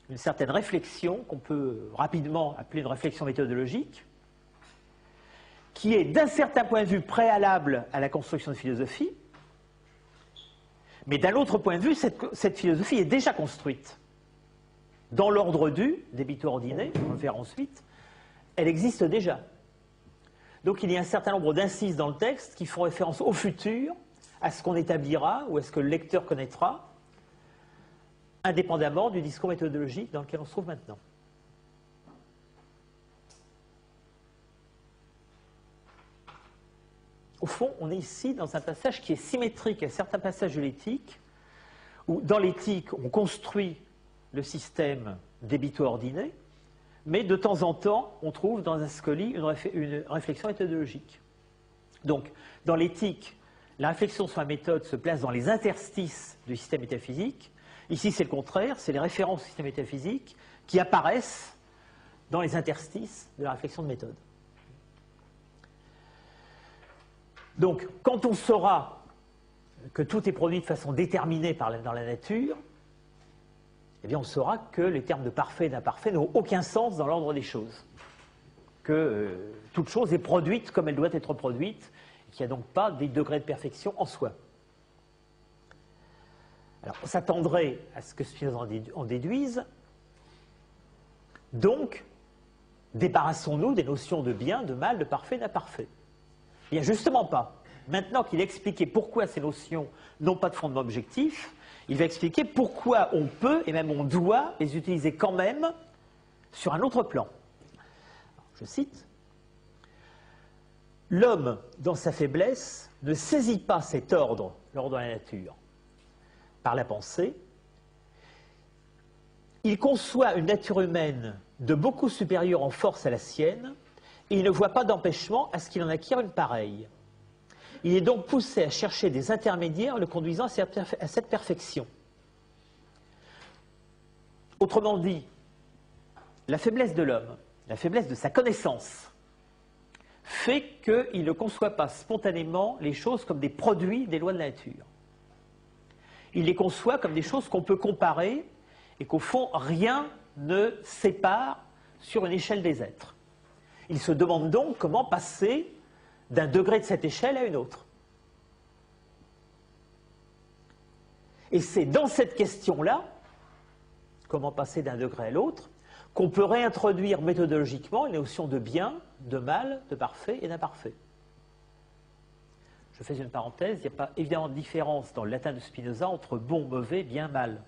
une certaine réflexion qu'on peut rapidement appeler une réflexion méthodologique, qui est d'un certain point de vue préalable à la construction de philosophie, mais d'un autre point de vue, cette philosophie est déjà construite. Dans l'ordre du débiteur ordinaire, on va le verra ensuite, elle existe déjà. Donc il y a un certain nombre d'incises dans le texte qui font référence au futur, à ce qu'on établira ou à ce que le lecteur connaîtra, indépendamment du discours méthodologique dans lequel on se trouve maintenant. Au fond, on est ici dans un passage qui est symétrique à certains passages de l'éthique, où dans l'éthique, on construit le système débito-ordiné, mais de temps en temps, on trouve dans un scoli une réflexion méthodologique. Donc, dans l'éthique, la réflexion sur la méthode se place dans les interstices du système métaphysique. Ici, c'est le contraire, c'est les références au système métaphysique qui apparaissent dans les interstices de la réflexion de méthode. Donc, quand on saura que tout est produit de façon déterminée dans la nature, eh bien, on saura que les termes de parfait et d'imparfait n'ont aucun sens dans l'ordre des choses. que toute chose est produite comme elle doit être produite, et qu'il n'y a donc pas des degrés de perfection en soi. Alors, on s'attendrait à ce que Spinoza en déduise. Donc, débarrassons-nous des notions de bien, de mal, de parfait, d'imparfait. Il n'y a justement pas. Maintenant qu'il a expliqué pourquoi ces notions n'ont pas de fondement objectif, il va expliquer pourquoi on peut, et même on doit, les utiliser quand même sur un autre plan. Je cite, « L'homme, dans sa faiblesse, ne saisit pas cet ordre, l'ordre de la nature, par la pensée. Il conçoit une nature humaine de beaucoup supérieure en force à la sienne, et il ne voit pas d'empêchement à ce qu'il en acquiert une pareille. Il est donc poussé à chercher des intermédiaires le conduisant à cette perfection. » Autrement dit, la faiblesse de l'homme, la faiblesse de sa connaissance, fait qu'il ne conçoit pas spontanément les choses comme des produits des lois de la nature. Il les conçoit comme des choses qu'on peut comparer et qu'au fond, rien ne sépare sur une échelle des êtres. Il se demande donc comment passer d'un degré de cette échelle à une autre. Et c'est dans cette question-là, comment passer d'un degré à l'autre, qu'on peut réintroduire méthodologiquement les notions de bien, de mal, de parfait et d'imparfait. Je fais une parenthèse, il n'y a pas évidemment de différence dans le latin de Spinoza entre bon, mauvais, bien, mal.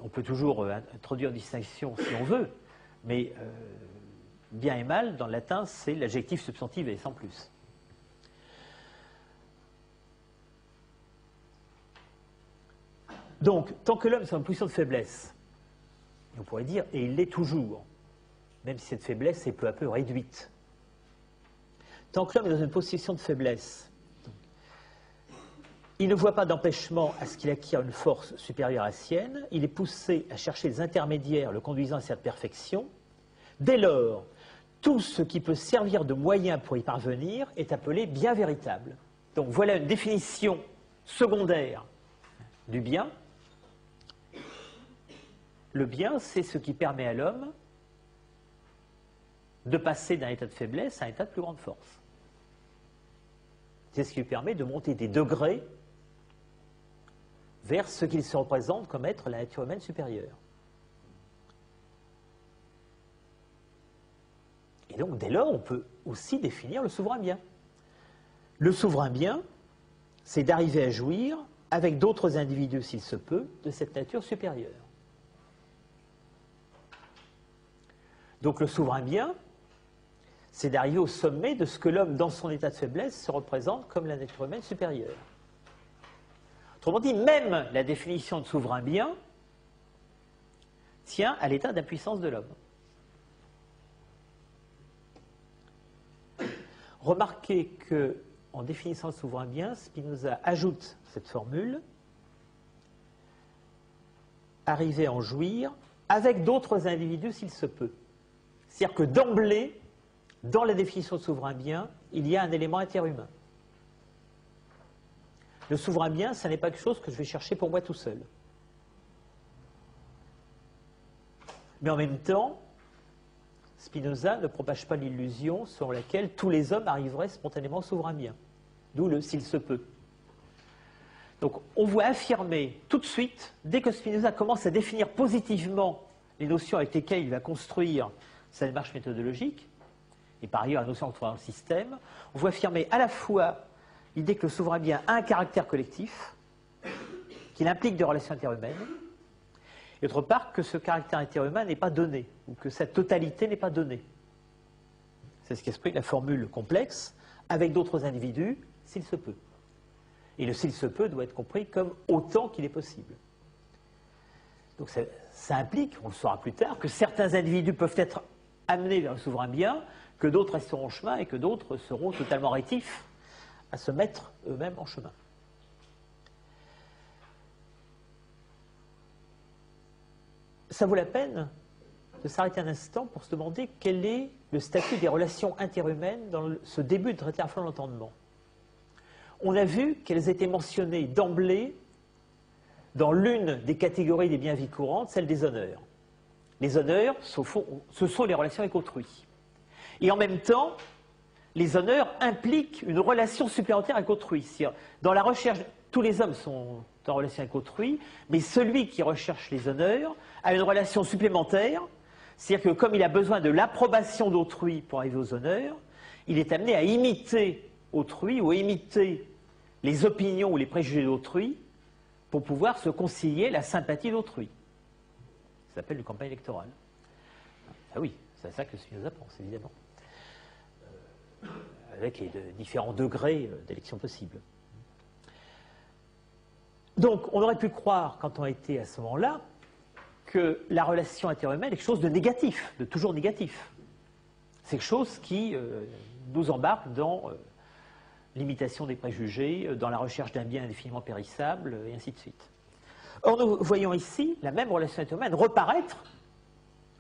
On peut toujours introduire une distinction si on veut, mais bien et mal, dans le latin, c'est l'adjectif substantivé, sans plus. Donc, tant que l'homme est en position de faiblesse, on pourrait dire, et il l'est toujours, même si cette faiblesse est peu à peu réduite. Tant que l'homme est dans une position de faiblesse, il ne voit pas d'empêchement à ce qu'il acquiert une force supérieure à la sienne, il est poussé à chercher des intermédiaires le conduisant à cette perfection. Dès lors, tout ce qui peut servir de moyen pour y parvenir est appelé bien véritable. Donc voilà une définition secondaire du bien. Le bien, c'est ce qui permet à l'homme de passer d'un état de faiblesse à un état de plus grande force. C'est ce qui lui permet de monter des degrés vers ce qu'il se représente comme être la nature humaine supérieure. Et donc, dès lors, on peut aussi définir le souverain bien. Le souverain bien, c'est d'arriver à jouir, avec d'autres individus s'il se peut, de cette nature supérieure. Donc le souverain bien, c'est d'arriver au sommet de ce que l'homme, dans son état de faiblesse, se représente comme la nature humaine supérieure. Autrement dit, même la définition de souverain bien tient à l'état d'impuissance de l'homme. Remarquez qu'en définissant le souverain bien, Spinoza ajoute cette formule « arriver à en jouir avec d'autres individus s'il se peut ». C'est-à-dire que d'emblée, dans la définition de souverain bien, il y a un élément interhumain. Le souverain bien, ce n'est pas quelque chose que je vais chercher pour moi tout seul. Mais en même temps, Spinoza ne propage pas l'illusion selon laquelle tous les hommes arriveraient spontanément au souverain bien. D'où le « s'il se peut ». Donc on voit affirmer tout de suite, dès que Spinoza commence à définir positivement les notions avec lesquelles il va construire sa démarche méthodologique, et par ailleurs la notion de dans le système, on voit affirmer à la fois l'idée que le souverain bien a un caractère collectif, qu'il implique des relations interhumaines, et d'autre part que ce caractère interhumain n'est pas donné, ou que sa totalité n'est pas donnée. C'est ce qu'exprime la formule complexe, avec d'autres individus, s'il se peut. Et le s'il se peut doit être compris comme autant qu'il est possible. Donc ça implique, on le saura plus tard, que certains individus peuvent être amenés vers le souverain bien, que d'autres resteront en chemin et que d'autres seront totalement rétifs à se mettre eux-mêmes en chemin. Ça vaut la peine de s'arrêter un instant pour se demander quel est le statut des relations interhumaines dans ce début de traité de la fin de l'entendement. On a vu qu'elles étaient mentionnées d'emblée dans l'une des catégories des biens vie courantes, celle des honneurs. Les honneurs, ce sont les relations avec autrui. Et en même temps, les honneurs impliquent une relation supplémentaire avec autrui. Dans la recherche, tous les hommes sont en relation avec autrui, mais celui qui recherche les honneurs a une relation supplémentaire, c'est-à-dire que comme il a besoin de l'approbation d'autrui pour arriver aux honneurs, il est amené à imiter autrui ou à imiter les opinions ou les préjugés d'autrui pour pouvoir se concilier la sympathie d'autrui. Ça s'appelle une campagne électorale. Ah oui, c'est ça que Spinoza pense, évidemment. Avec les différents degrés d'élection possibles. Donc, on aurait pu croire, quand on était à ce moment-là, que la relation interhumaine est quelque chose de négatif, de toujours négatif. C'est quelque chose qui nous embarque dans l'imitation des préjugés, dans la recherche d'un bien indéfiniment périssable, et ainsi de suite. Or, nous voyons ici la même relation interhumaine reparaître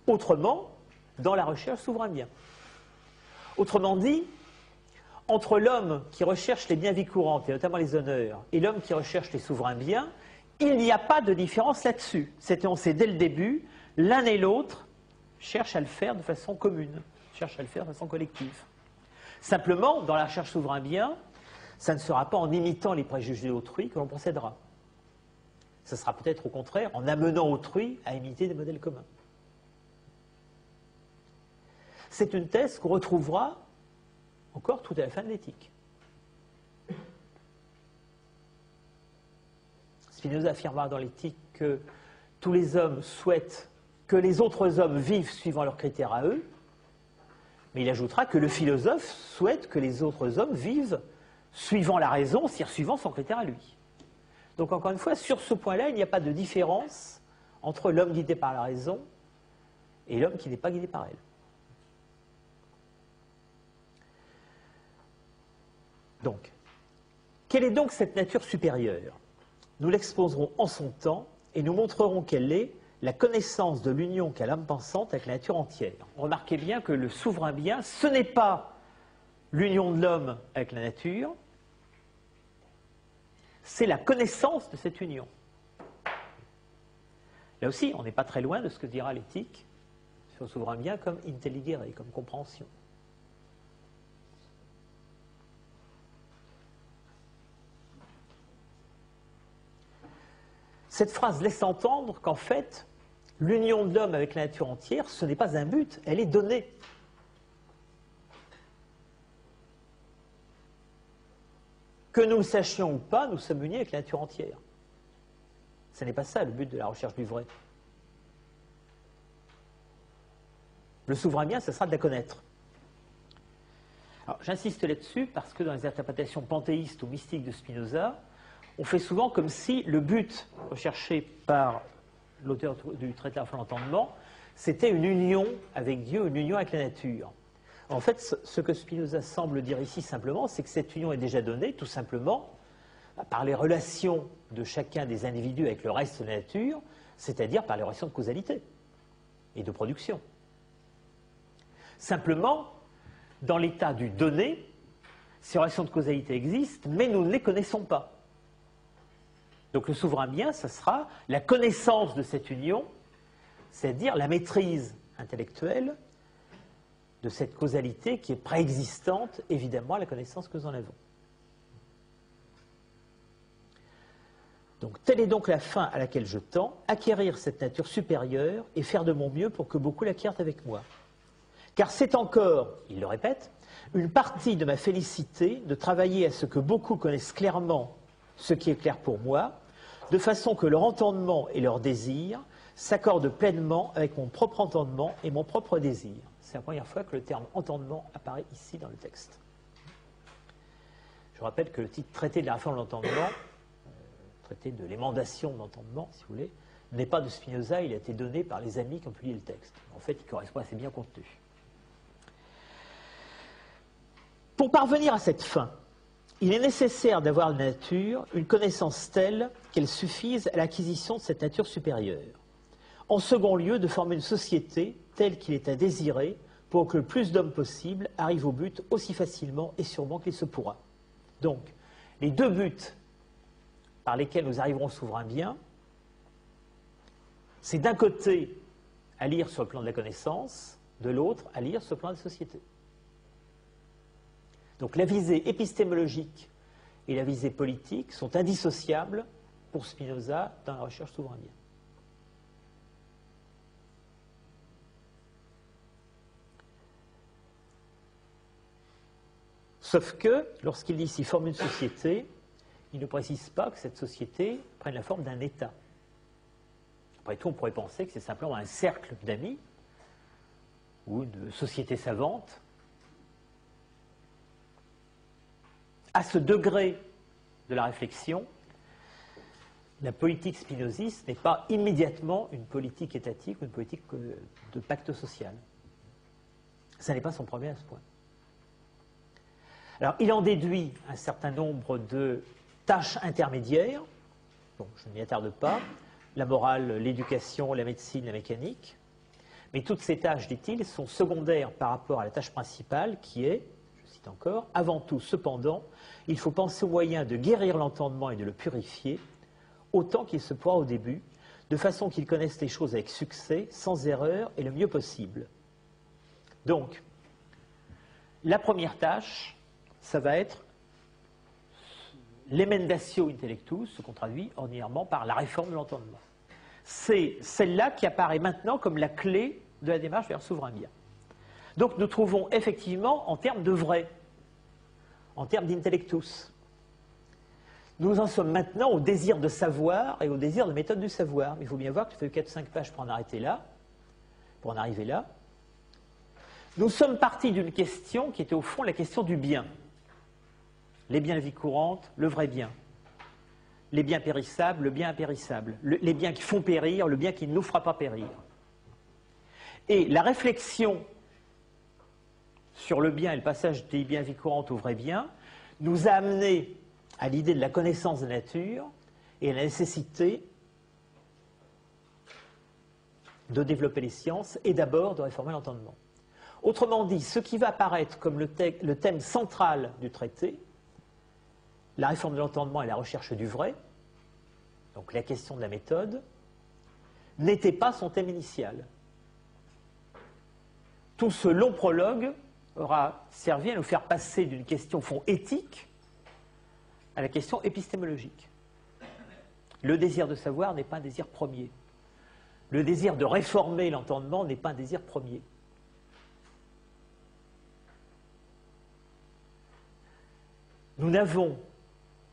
autrement dans la recherche souverain bien. Autrement dit, entre l'homme qui recherche les biens vie courante, et notamment les honneurs, et l'homme qui recherche les souverains biens, il n'y a pas de différence là-dessus. On sait dès le début, l'un et l'autre cherchent à le faire de façon commune, cherchent à le faire de façon collective. Simplement, dans la recherche souverain bien, ça ne sera pas en imitant les préjugés d'autrui que l'on procédera. Ce sera peut-être au contraire en amenant autrui à imiter des modèles communs. C'est une thèse qu'on retrouvera encore tout à la fin de l'éthique. Spinoza affirmera dans l'éthique que tous les hommes souhaitent que les autres hommes vivent suivant leurs critères à eux, mais il ajoutera que le philosophe souhaite que les autres hommes vivent suivant la raison, c'est-à-dire suivant son critère à lui. Donc encore une fois, sur ce point-là, il n'y a pas de différence entre l'homme guidé par la raison et l'homme qui n'est pas guidé par elle. Donc, quelle est donc cette nature supérieure? Nous l'exposerons en son temps et nous montrerons quelle est la connaissance de l'union qu'a l'âme pensante avec la nature entière. Remarquez bien que le souverain bien, ce n'est pas l'union de l'homme avec la nature, c'est la connaissance de cette union. Là aussi, on n'est pas très loin de ce que dira l'éthique sur le souverain bien comme intelligere, comme compréhension. Cette phrase laisse entendre qu'en fait, l'union de l'homme avec la nature entière, ce n'est pas un but, elle est donnée. Que nous le sachions ou pas, nous sommes unis avec la nature entière. Ce n'est pas ça le but de la recherche du vrai. Le souverain bien, ce sera de la connaître. Alors, j'insiste là-dessus parce que dans les interprétations panthéistes ou mystiques de Spinoza, on fait souvent comme si le but recherché par l'auteur du traité de l'entendement, c'était une union avec Dieu, une union avec la nature. En fait, ce que Spinoza semble dire ici simplement, c'est que cette union est déjà donnée, tout simplement, par les relations de chacun des individus avec le reste de la nature, c'est-à-dire par les relations de causalité et de production. Simplement, dans l'état du donné, ces relations de causalité existent, mais nous ne les connaissons pas. Donc le souverain bien, ça sera la connaissance de cette union, c'est-à-dire la maîtrise intellectuelle de cette causalité qui est préexistante, évidemment, à la connaissance que nous en avons. Donc telle est donc la fin à laquelle je tends, acquérir cette nature supérieure et faire de mon mieux pour que beaucoup l'acquièrent avec moi. Car c'est encore, il le répète, une partie de ma félicité de travailler à ce que beaucoup connaissent clairement ce qui est clair pour moi, de façon que leur entendement et leur désir s'accordent pleinement avec mon propre entendement et mon propre désir. C'est la première fois que le terme entendement apparaît ici dans le texte. Je rappelle que le titre traité de la réforme de l'entendement, traité de l'émendation de l'entendement, si vous voulez, n'est pas de Spinoza, il a été donné par les amis qui ont publié le texte. En fait, il correspond assez bien au contenu. Pour parvenir à cette fin, il est nécessaire d'avoir de la nature une connaissance telle qu'elle suffise à l'acquisition de cette nature supérieure. En second lieu, de former une société telle qu'il est à désirer pour que le plus d'hommes possible arrivent au but aussi facilement et sûrement qu'il se pourra. Donc, les deux buts par lesquels nous arriverons au souverain bien, c'est d'un côté à lire sur le plan de la connaissance, de l'autre à lire sur le plan de la société. Donc la visée épistémologique et la visée politique sont indissociables pour Spinoza dans la recherche souverain bien. Sauf que, lorsqu'il dit s'il forme une société, il ne précise pas que cette société prenne la forme d'un État. Après tout, on pourrait penser que c'est simplement un cercle d'amis ou une société savante. À ce degré de la réflexion, la politique spinoziste n'est pas immédiatement une politique étatique ou une politique de pacte social. Ça n'est pas son problème à ce point. Alors, il en déduit un certain nombre de tâches intermédiaires. Bon, je ne m'y attarde pas. La morale, l'éducation, la médecine, la mécanique. Mais toutes ces tâches, dit-il, sont secondaires par rapport à la tâche principale qui est, je cite encore, « Avant tout, cependant, il faut penser au moyen de guérir l'entendement et de le purifier, autant qu'il se pourra au début, de façon qu'il connaisse les choses avec succès, sans erreur et le mieux possible. » Donc, la première tâche, ça va être l'emendatio intellectus, ce qu'on traduit ordinairement par la réforme de l'entendement. C'est celle-là qui apparaît maintenant comme la clé de la démarche vers le souverain bien. Donc nous trouvons effectivement en termes de vrai, en termes d'intellectus. Nous en sommes maintenant au désir de savoir et au désir de méthode du savoir. Mais il faut bien voir qu'il faut 4-5 pages pour en arrêter là, pour en arriver là. Nous sommes partis d'une question qui était au fond la question du bien. Les biens de vie courante, le vrai bien. Les biens périssables, le bien impérissable. Les biens qui font périr, le bien qui ne nous fera pas périr. Et la réflexion sur le bien et le passage des biens de vie courante au vrai bien nous a amené à l'idée de la connaissance de la nature et à la nécessité de développer les sciences et d'abord de réformer l'entendement. Autrement dit, ce qui va apparaître comme le thème central du traité, la réforme de l'entendement et la recherche du vrai, donc la question de la méthode, n'était pas son thème initial. Tout ce long prologue aura servi à nous faire passer d'une question au fond éthique à la question épistémologique. Le désir de savoir n'est pas un désir premier. Le désir de réformer l'entendement n'est pas un désir premier. Nous n'avons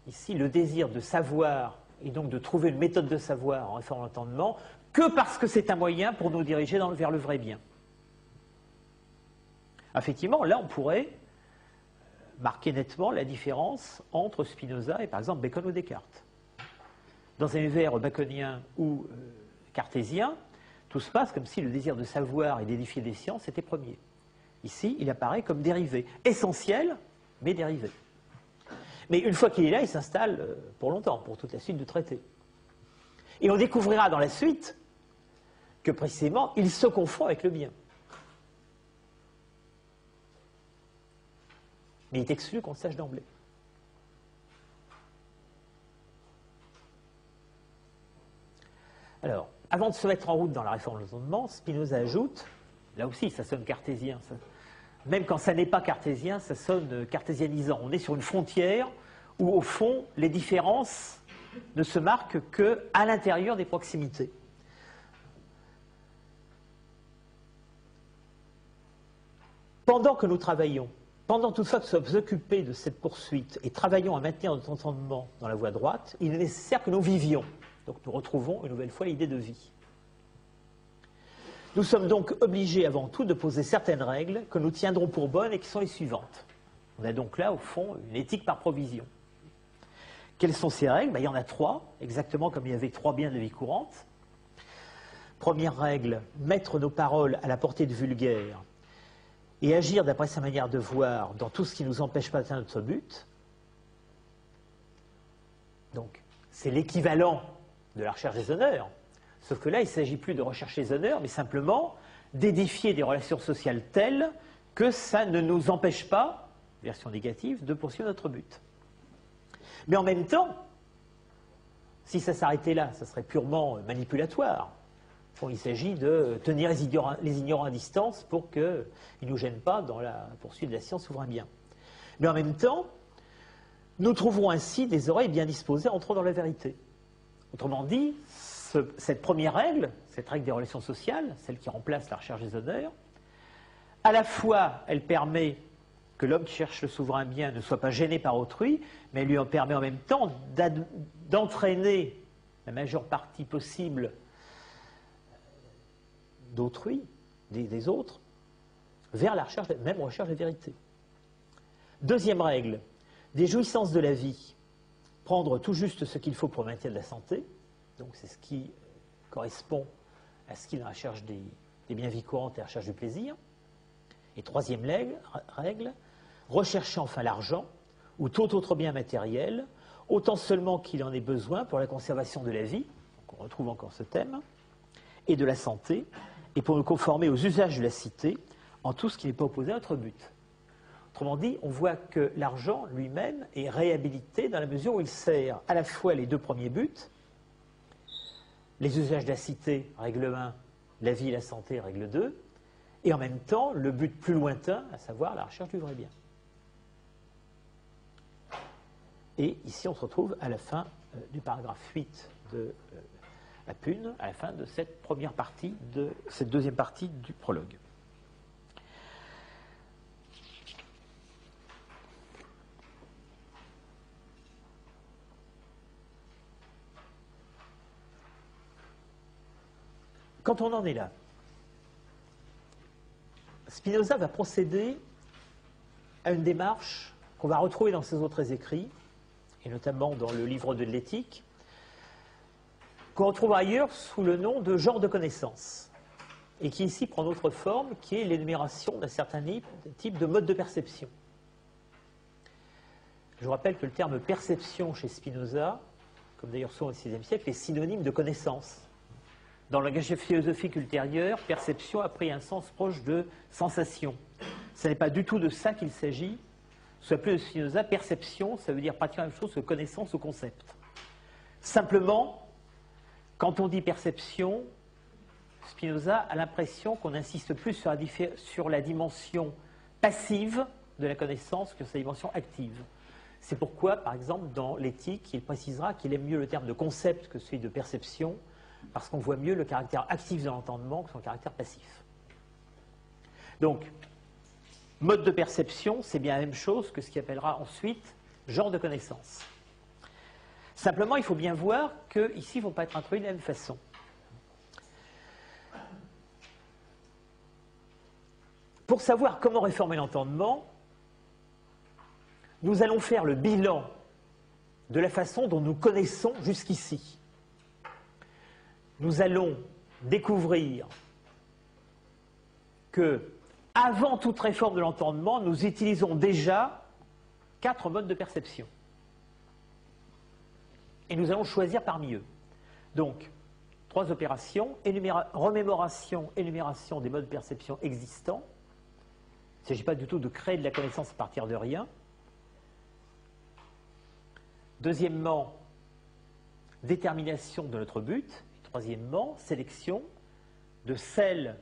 ici le désir de savoir et donc de trouver une méthode de savoir en réformant l'entendement que parce que c'est un moyen pour nous diriger vers le vrai bien. Effectivement, là, on pourrait marquer nettement la différence entre Spinoza et, par exemple, Bacon ou Descartes. Dans un univers baconien ou cartésien, tout se passe comme si le désir de savoir et d'édifier des sciences était premier. Ici, il apparaît comme dérivé, essentiel, mais dérivé. Mais une fois qu'il est là, il s'installe pour longtemps, pour toute la suite du traité. Et on découvrira dans la suite que précisément, il se confond avec le bien. Mais il est exclu qu'on le sache d'emblée. Alors, avant de se mettre en route dans la réforme de l'entendement, Spinoza ajoute, là aussi ça sonne cartésien, ça, même quand ça n'est pas cartésien, ça sonne cartésianisant. On est sur une frontière où, au fond, les différences ne se marquent qu'à l'intérieur des proximités. Pendant que nous travaillons, pendant toutefois que nous sommes occupés de cette poursuite et travaillons à maintenir notre entendement dans la voie droite, il est nécessaire que nous vivions. Donc nous retrouvons une nouvelle fois l'idée de vie. Nous sommes donc obligés avant tout de poser certaines règles que nous tiendrons pour bonnes et qui sont les suivantes. On a donc là, au fond, une éthique par provision. Quelles sont ces règles? Il y en a 3, exactement comme il y avait 3 biens de vie courante. Première règle, mettre nos paroles à la portée de vulgaire et agir d'après sa manière de voir dans tout ce qui ne nous empêche pas d'atteindre notre but. Donc, c'est l'équivalent de la recherche des honneurs. Sauf que là, il ne s'agit plus de rechercher les honneurs, mais simplement d'édifier des relations sociales telles que ça ne nous empêche pas, version négative, de poursuivre notre but. Mais en même temps, si ça s'arrêtait là, ça serait purement manipulatoire. Bon, il s'agit de tenir les ignorants à distance pour qu'ils ne nous gênent pas dans la poursuite de la science souverain bien. Mais en même temps, nous trouverons ainsi des oreilles bien disposées entrant dans la vérité. Autrement dit, cette première règle, cette règle des relations sociales, celle qui remplace la recherche des honneurs, à la fois, elle permet que l'homme qui cherche le souverain bien ne soit pas gêné par autrui, mais elle lui en permet en même temps d'entraîner la majeure partie possible d'autrui, des autres, vers la recherche, même recherche de la vérité. Deuxième règle, des jouissances de la vie, prendre tout juste ce qu'il faut pour le maintien de la santé, donc c'est ce qui correspond à ce qui est dans la recherche des biens vie courante et la recherche du plaisir. Et troisième règle, rechercher enfin l'argent ou tout autre bien matériel, autant seulement qu'il en ait besoin pour la conservation de la vie, donc on retrouve encore ce thème, et de la santé, et pour nous conformer aux usages de la cité, en tout ce qui n'est pas opposé à notre but. Autrement dit, on voit que l'argent lui-même est réhabilité dans la mesure où il sert à la fois les deux premiers buts, les usages de la cité, règle 1, la vie et la santé, règle 2, et en même temps le but plus lointain, à savoir la recherche du vrai bien. Et ici on se retrouve à la fin du paragraphe 8 de la Pune, à la fin de cette première partie, de cette deuxième partie du prologue. Quand on en est là, Spinoza va procéder à une démarche qu'on va retrouver dans ses autres écrits, et notamment dans le livre de l'éthique, qu'on retrouve ailleurs sous le nom de genre de connaissance, et qui ici prend d'autres formes, qui est l'énumération d'un certain type de mode de perception. Je vous rappelle que le terme perception chez Spinoza, comme d'ailleurs souvent au VIe siècle, est synonyme de connaissance. Dans le langage philosophique ultérieur, perception a pris un sens proche de sensation. Ce n'est pas du tout de ça qu'il s'agit. Sous la plume de Spinoza, perception, ça veut dire pratiquement la même chose que connaissance ou concept. Simplement, quand on dit perception, Spinoza a l'impression qu'on insiste plus sur la dimension passive de la connaissance que sur sa dimension active. C'est pourquoi, par exemple, dans l'éthique, il précisera qu'il aime mieux le terme de concept que celui de perception, parce qu'on voit mieux le caractère actif de l'entendement que son caractère passif. Donc, mode de perception, c'est bien la même chose que ce qu'il appellera ensuite genre de connaissance. Simplement, il faut bien voir qu'ici, ils ne vont pas être introduits de la même façon. Pour savoir comment réformer l'entendement, nous allons faire le bilan de la façon dont nous connaissons jusqu'ici. Nous allons découvrir que, avant toute réforme de l'entendement, nous utilisons déjà 4 modes de perception. Et nous allons choisir parmi eux. Donc, 3 opérations, remémoration, énumération des modes de perception existants. Il ne s'agit pas du tout de créer de la connaissance à partir de rien. Deuxièmement, détermination de notre but. Troisièmement, sélection de celle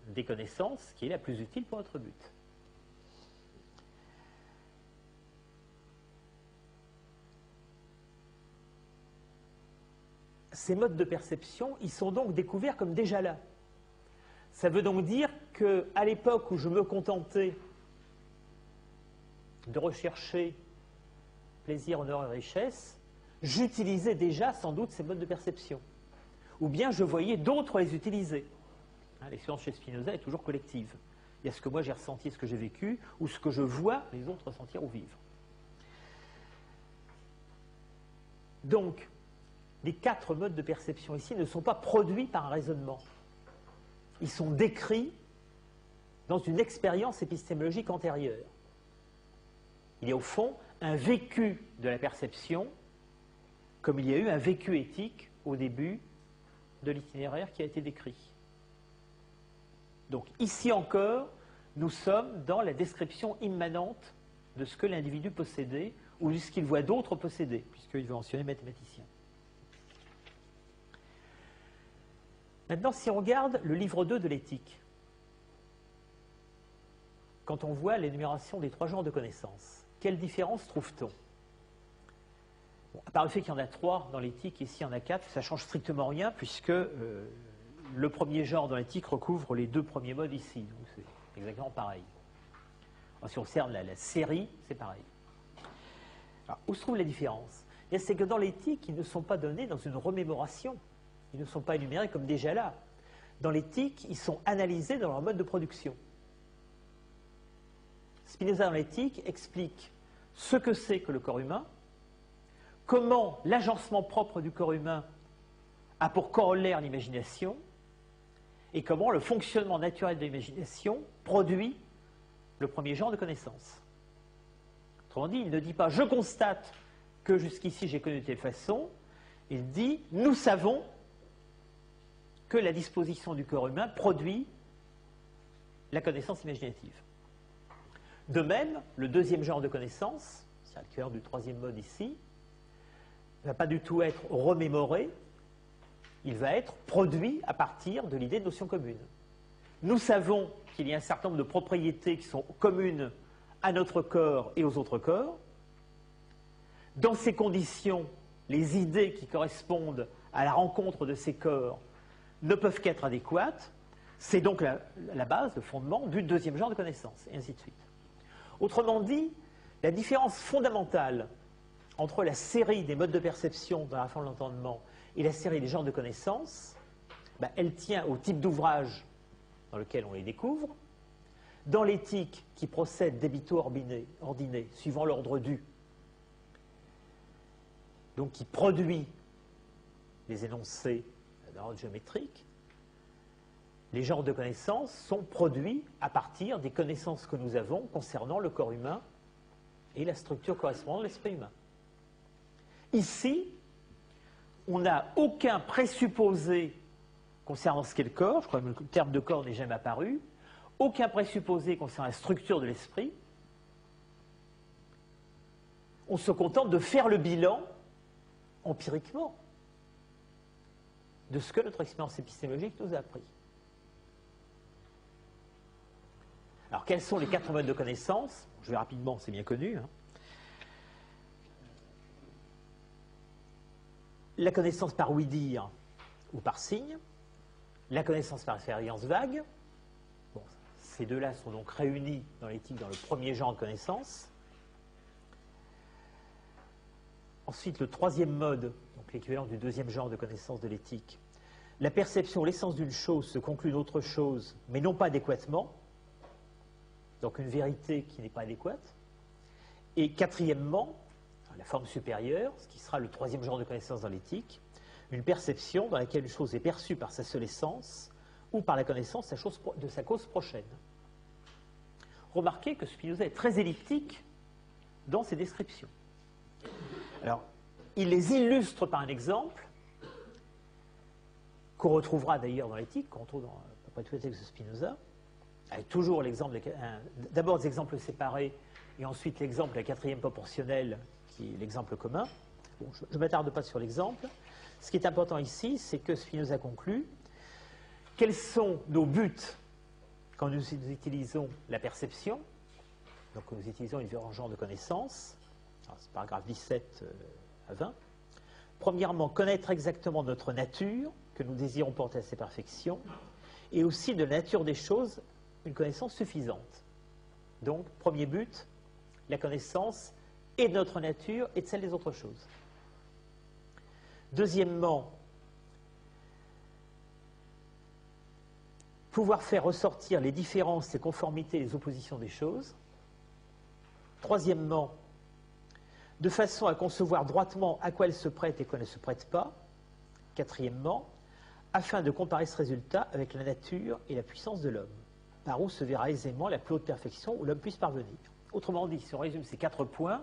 des connaissances qui est la plus utile pour notre but. Ces modes de perception, ils sont donc découverts comme déjà là. Ça veut donc dire qu'à l'époque où je me contentais de rechercher plaisir, honneur et richesse, j'utilisais déjà sans doute ces modes de perception. Ou bien je voyais d'autres les utiliser. L'expérience chez Spinoza est toujours collective. Il y a ce que moi j'ai ressenti, ce que j'ai vécu, ou ce que je vois les autres ressentir ou vivre. Donc, les 4 modes de perception ici ne sont pas produits par un raisonnement. Ils sont décrits dans une expérience épistémologique antérieure. Il y a au fond un vécu de la perception, comme il y a eu un vécu éthique au début de l'itinéraire qui a été décrit. Donc ici encore, nous sommes dans la description immanente de ce que l'individu possédait ou de ce qu'il voit d'autres posséder, puisqu'il veut mentionner mathématicien. Maintenant, si on regarde le livre 2 de l'éthique, quand on voit l'énumération des 3 genres de connaissances. Quelle différence trouve-t-on? Bon, à part le fait qu'il y en a 3 dans l'éthique, ici il y en a 4, ça ne change strictement rien, puisque le premier genre dans l'éthique recouvre les 2 premiers modes ici. Donc c'est exactement pareil. Alors, si on observe la série, c'est pareil. Alors, où se trouve la différence? C'est que dans l'éthique, ils ne sont pas donnés dans une remémoration. Ils ne sont pas énumérés comme déjà là. Dans l'éthique, ils sont analysés dans leur mode de production. Spinoza, dans l'éthique, explique ce que c'est que le corps humain, comment l'agencement propre du corps humain a pour corollaire l'imagination, et comment le fonctionnement naturel de l'imagination produit le premier genre de connaissance. Autrement dit, il ne dit pas « je constate que jusqu'ici j'ai connu de telle façon », il dit « nous savons que la disposition du corps humain produit la connaissance imaginative ». De même, le deuxième genre de connaissance, c'est le cœur du 3e mode ici, ne va pas du tout être remémoré, il va être produit à partir de l'idée de notion commune. Nous savons qu'il y a un certain nombre de propriétés qui sont communes à notre corps et aux autres corps. Dans ces conditions, les idées qui correspondent à la rencontre de ces corps ne peuvent qu'être adéquates. C'est donc la base, le fondement du deuxième genre de connaissance, et ainsi de suite. Autrement dit, la différence fondamentale entre la série des modes de perception dans la forme de l'entendement et la série des genres de connaissances, elle tient au type d'ouvrage dans lequel on les découvre. Dans l'éthique qui procède d'ébito ordiné, suivant l'ordre dû, donc qui produit les énoncés d'ordre géométrique, les genres de connaissances sont produits à partir des connaissances que nous avons concernant le corps humain et la structure correspondante de l'esprit humain. Ici, on n'a aucun présupposé concernant ce qu'est le corps, je crois que le terme de corps n'est jamais apparu, aucun présupposé concernant la structure de l'esprit. On se contente de faire le bilan empiriquement de ce que notre expérience épistémologique nous a appris. Alors, quels sont les 4 modes de connaissance? Je vais rapidement, c'est bien connu. La connaissance par ouï-dire ou par signe, la connaissance par expérience vague. Bon, ces deux-là sont donc réunis dans l'éthique dans le premier genre de connaissance. Ensuite, le 3e mode, donc l'équivalent du 2e genre de connaissance de l'éthique. La perception, l'essence d'une chose se conclut d'autre chose, mais non pas adéquatement. Donc une vérité qui n'est pas adéquate. Et 4e, la forme supérieure, ce qui sera le 3e genre de connaissance dans l'éthique, une perception dans laquelle une chose est perçue par sa seule essence ou par la connaissance de sa cause prochaine. Remarquez que Spinoza est très elliptique dans ses descriptions. Alors, il les illustre par un exemple, qu'on retrouvera d'ailleurs dans l'éthique, qu'on retrouve dans à peu près tous les textes de Spinoza, avec toujours l'exemple, d'abord des exemples séparés, et ensuite l'exemple de la 4e proportionnelle, qui est l'exemple commun. Bon, je ne m'attarde pas sur l'exemple. Ce qui est important ici, c'est que Spinoza conclut quels sont nos buts quand nous utilisons la perception, donc nous utilisons les différents genres de connaissances. C'est paragraphe 17 à 20. Premièrement, connaître exactement notre nature, que nous désirons porter à ses perfections, et aussi de la nature des choses, une connaissance suffisante. Donc, premier but, la connaissance et de notre nature et de celle des autres choses. Deuxièmement, pouvoir faire ressortir les différences, les conformités, les oppositions des choses. Troisièmement, de façon à concevoir droitement à quoi elle se prête et quoi ne se prête pas. Quatrièmement, afin de comparer ce résultat avec la nature et la puissance de l'homme, par où se verra aisément la plus haute perfection où l'homme puisse parvenir. Autrement dit, si on résume ces 4 points,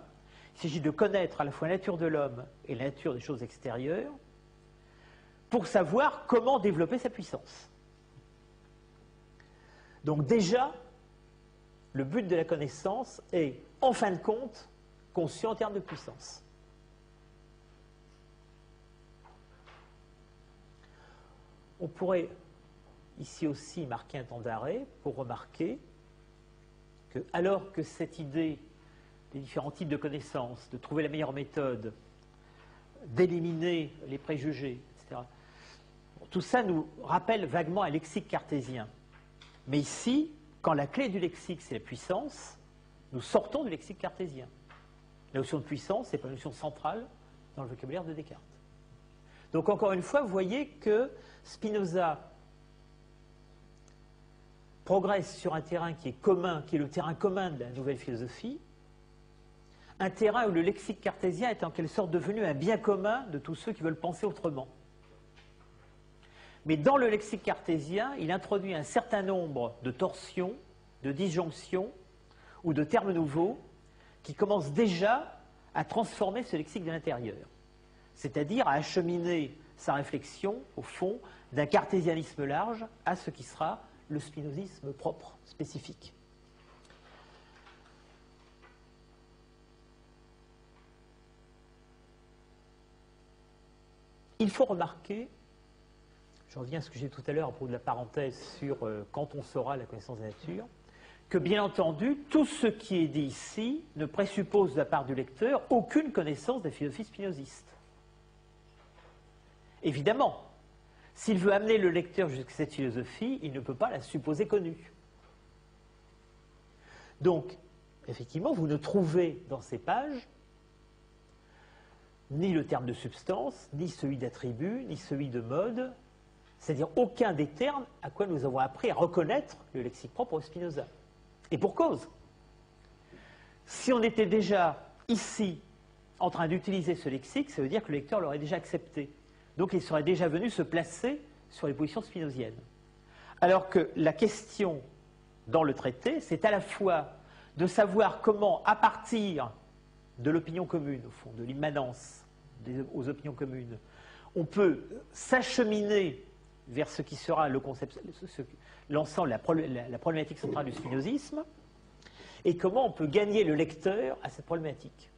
il s'agit de connaître à la fois la nature de l'homme et la nature des choses extérieures pour savoir comment développer sa puissance. Donc déjà, le but de la connaissance est, en fin de compte, conçu en termes de puissance. On pourrait ici aussi marquer un temps d'arrêt pour remarquer que, alors que cette idée des différents types de connaissances, de trouver la meilleure méthode, d'éliminer les préjugés, etc., tout ça nous rappelle vaguement un lexique cartésien. Mais ici, quand la clé du lexique, c'est la puissance, nous sortons du lexique cartésien. La notion de puissance n'est pas une notion centrale dans le vocabulaire de Descartes. Donc, encore une fois, vous voyez que Spinoza progresse sur un terrain qui est commun, qui est le terrain commun de la nouvelle philosophie, un terrain où le lexique cartésien est en quelque sorte devenu un bien commun de tous ceux qui veulent penser autrement. Mais dans le lexique cartésien, il introduit un certain nombre de torsions, de disjonctions ou de termes nouveaux qui commencent déjà à transformer ce lexique de l'intérieur, c'est-à-dire à acheminer sa réflexion, au fond, d'un cartésianisme large à ce qui sera le spinozisme propre, spécifique. Il faut remarquer, je reviens à ce que j'ai dit tout à l'heure à propos de la parenthèse sur quand on saura la connaissance de la nature, que bien entendu, tout ce qui est dit ici ne présuppose de la part du lecteur aucune connaissance des philosophies spinozistes. Évidemment, s'il veut amener le lecteur jusqu'à cette philosophie, il ne peut pas la supposer connue. Donc, effectivement, vous ne trouvez dans ces pages ni le terme de substance, ni celui d'attribut, ni celui de mode, c'est-à-dire aucun des termes à quoi nous avons appris à reconnaître le lexique propre au Spinoza. Et pour cause. Si on était déjà ici en train d'utiliser ce lexique, ça veut dire que le lecteur l'aurait déjà accepté. Donc il serait déjà venu se placer sur les positions spinoziennes. Alors que la question dans le traité, c'est à la fois de savoir comment, à partir de l'opinion commune, au fond, de l'immanence aux opinions communes, on peut s'acheminer vers ce qui sera le concept, l'ensemble, la problématique centrale du spinozisme, et comment on peut gagner le lecteur à cette problématique.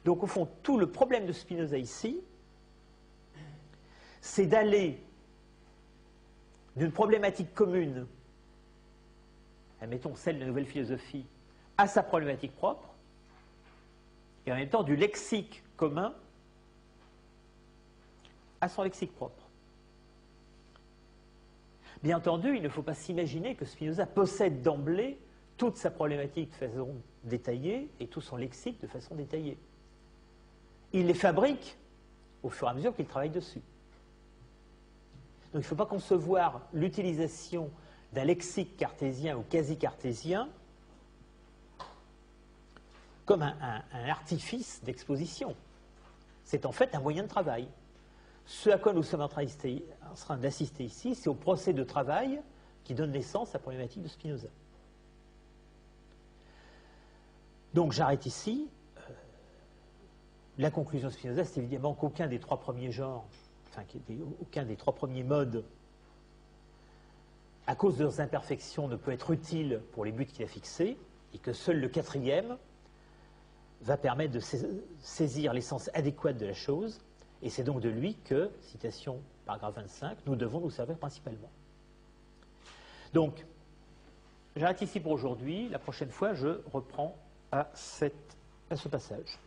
Donc, au fond, tout le problème de Spinoza ici, c'est d'aller d'une problématique commune, admettons celle de la nouvelle philosophie, à sa problématique propre, et en même temps du lexique commun à son lexique propre. Bien entendu, il ne faut pas s'imaginer que Spinoza possède d'emblée toute sa problématique de façon détaillée et tout son lexique de façon détaillée. Il les fabrique au fur et à mesure qu'il travaille dessus. Donc il ne faut pas concevoir l'utilisation d'un lexique cartésien ou quasi-cartésien comme un artifice d'exposition. C'est en fait un moyen de travail. Ce à quoi nous sommes en train d'assister ici, c'est au procès de travail qui donne naissance à la problématique de Spinoza. Donc j'arrête ici. La conclusion de Spinoza, c'est évidemment qu'aucun des trois premiers genres, enfin aucun des trois premiers modes, à cause de leurs imperfections, ne peut être utile pour les buts qu'il a fixés, et que seul le quatrième va permettre de saisir l'essence adéquate de la chose, et c'est donc de lui que, citation paragraphe 25, nous devons nous servir principalement. Donc, j'arrête ici pour aujourd'hui. La prochaine fois, je reprends à ce passage.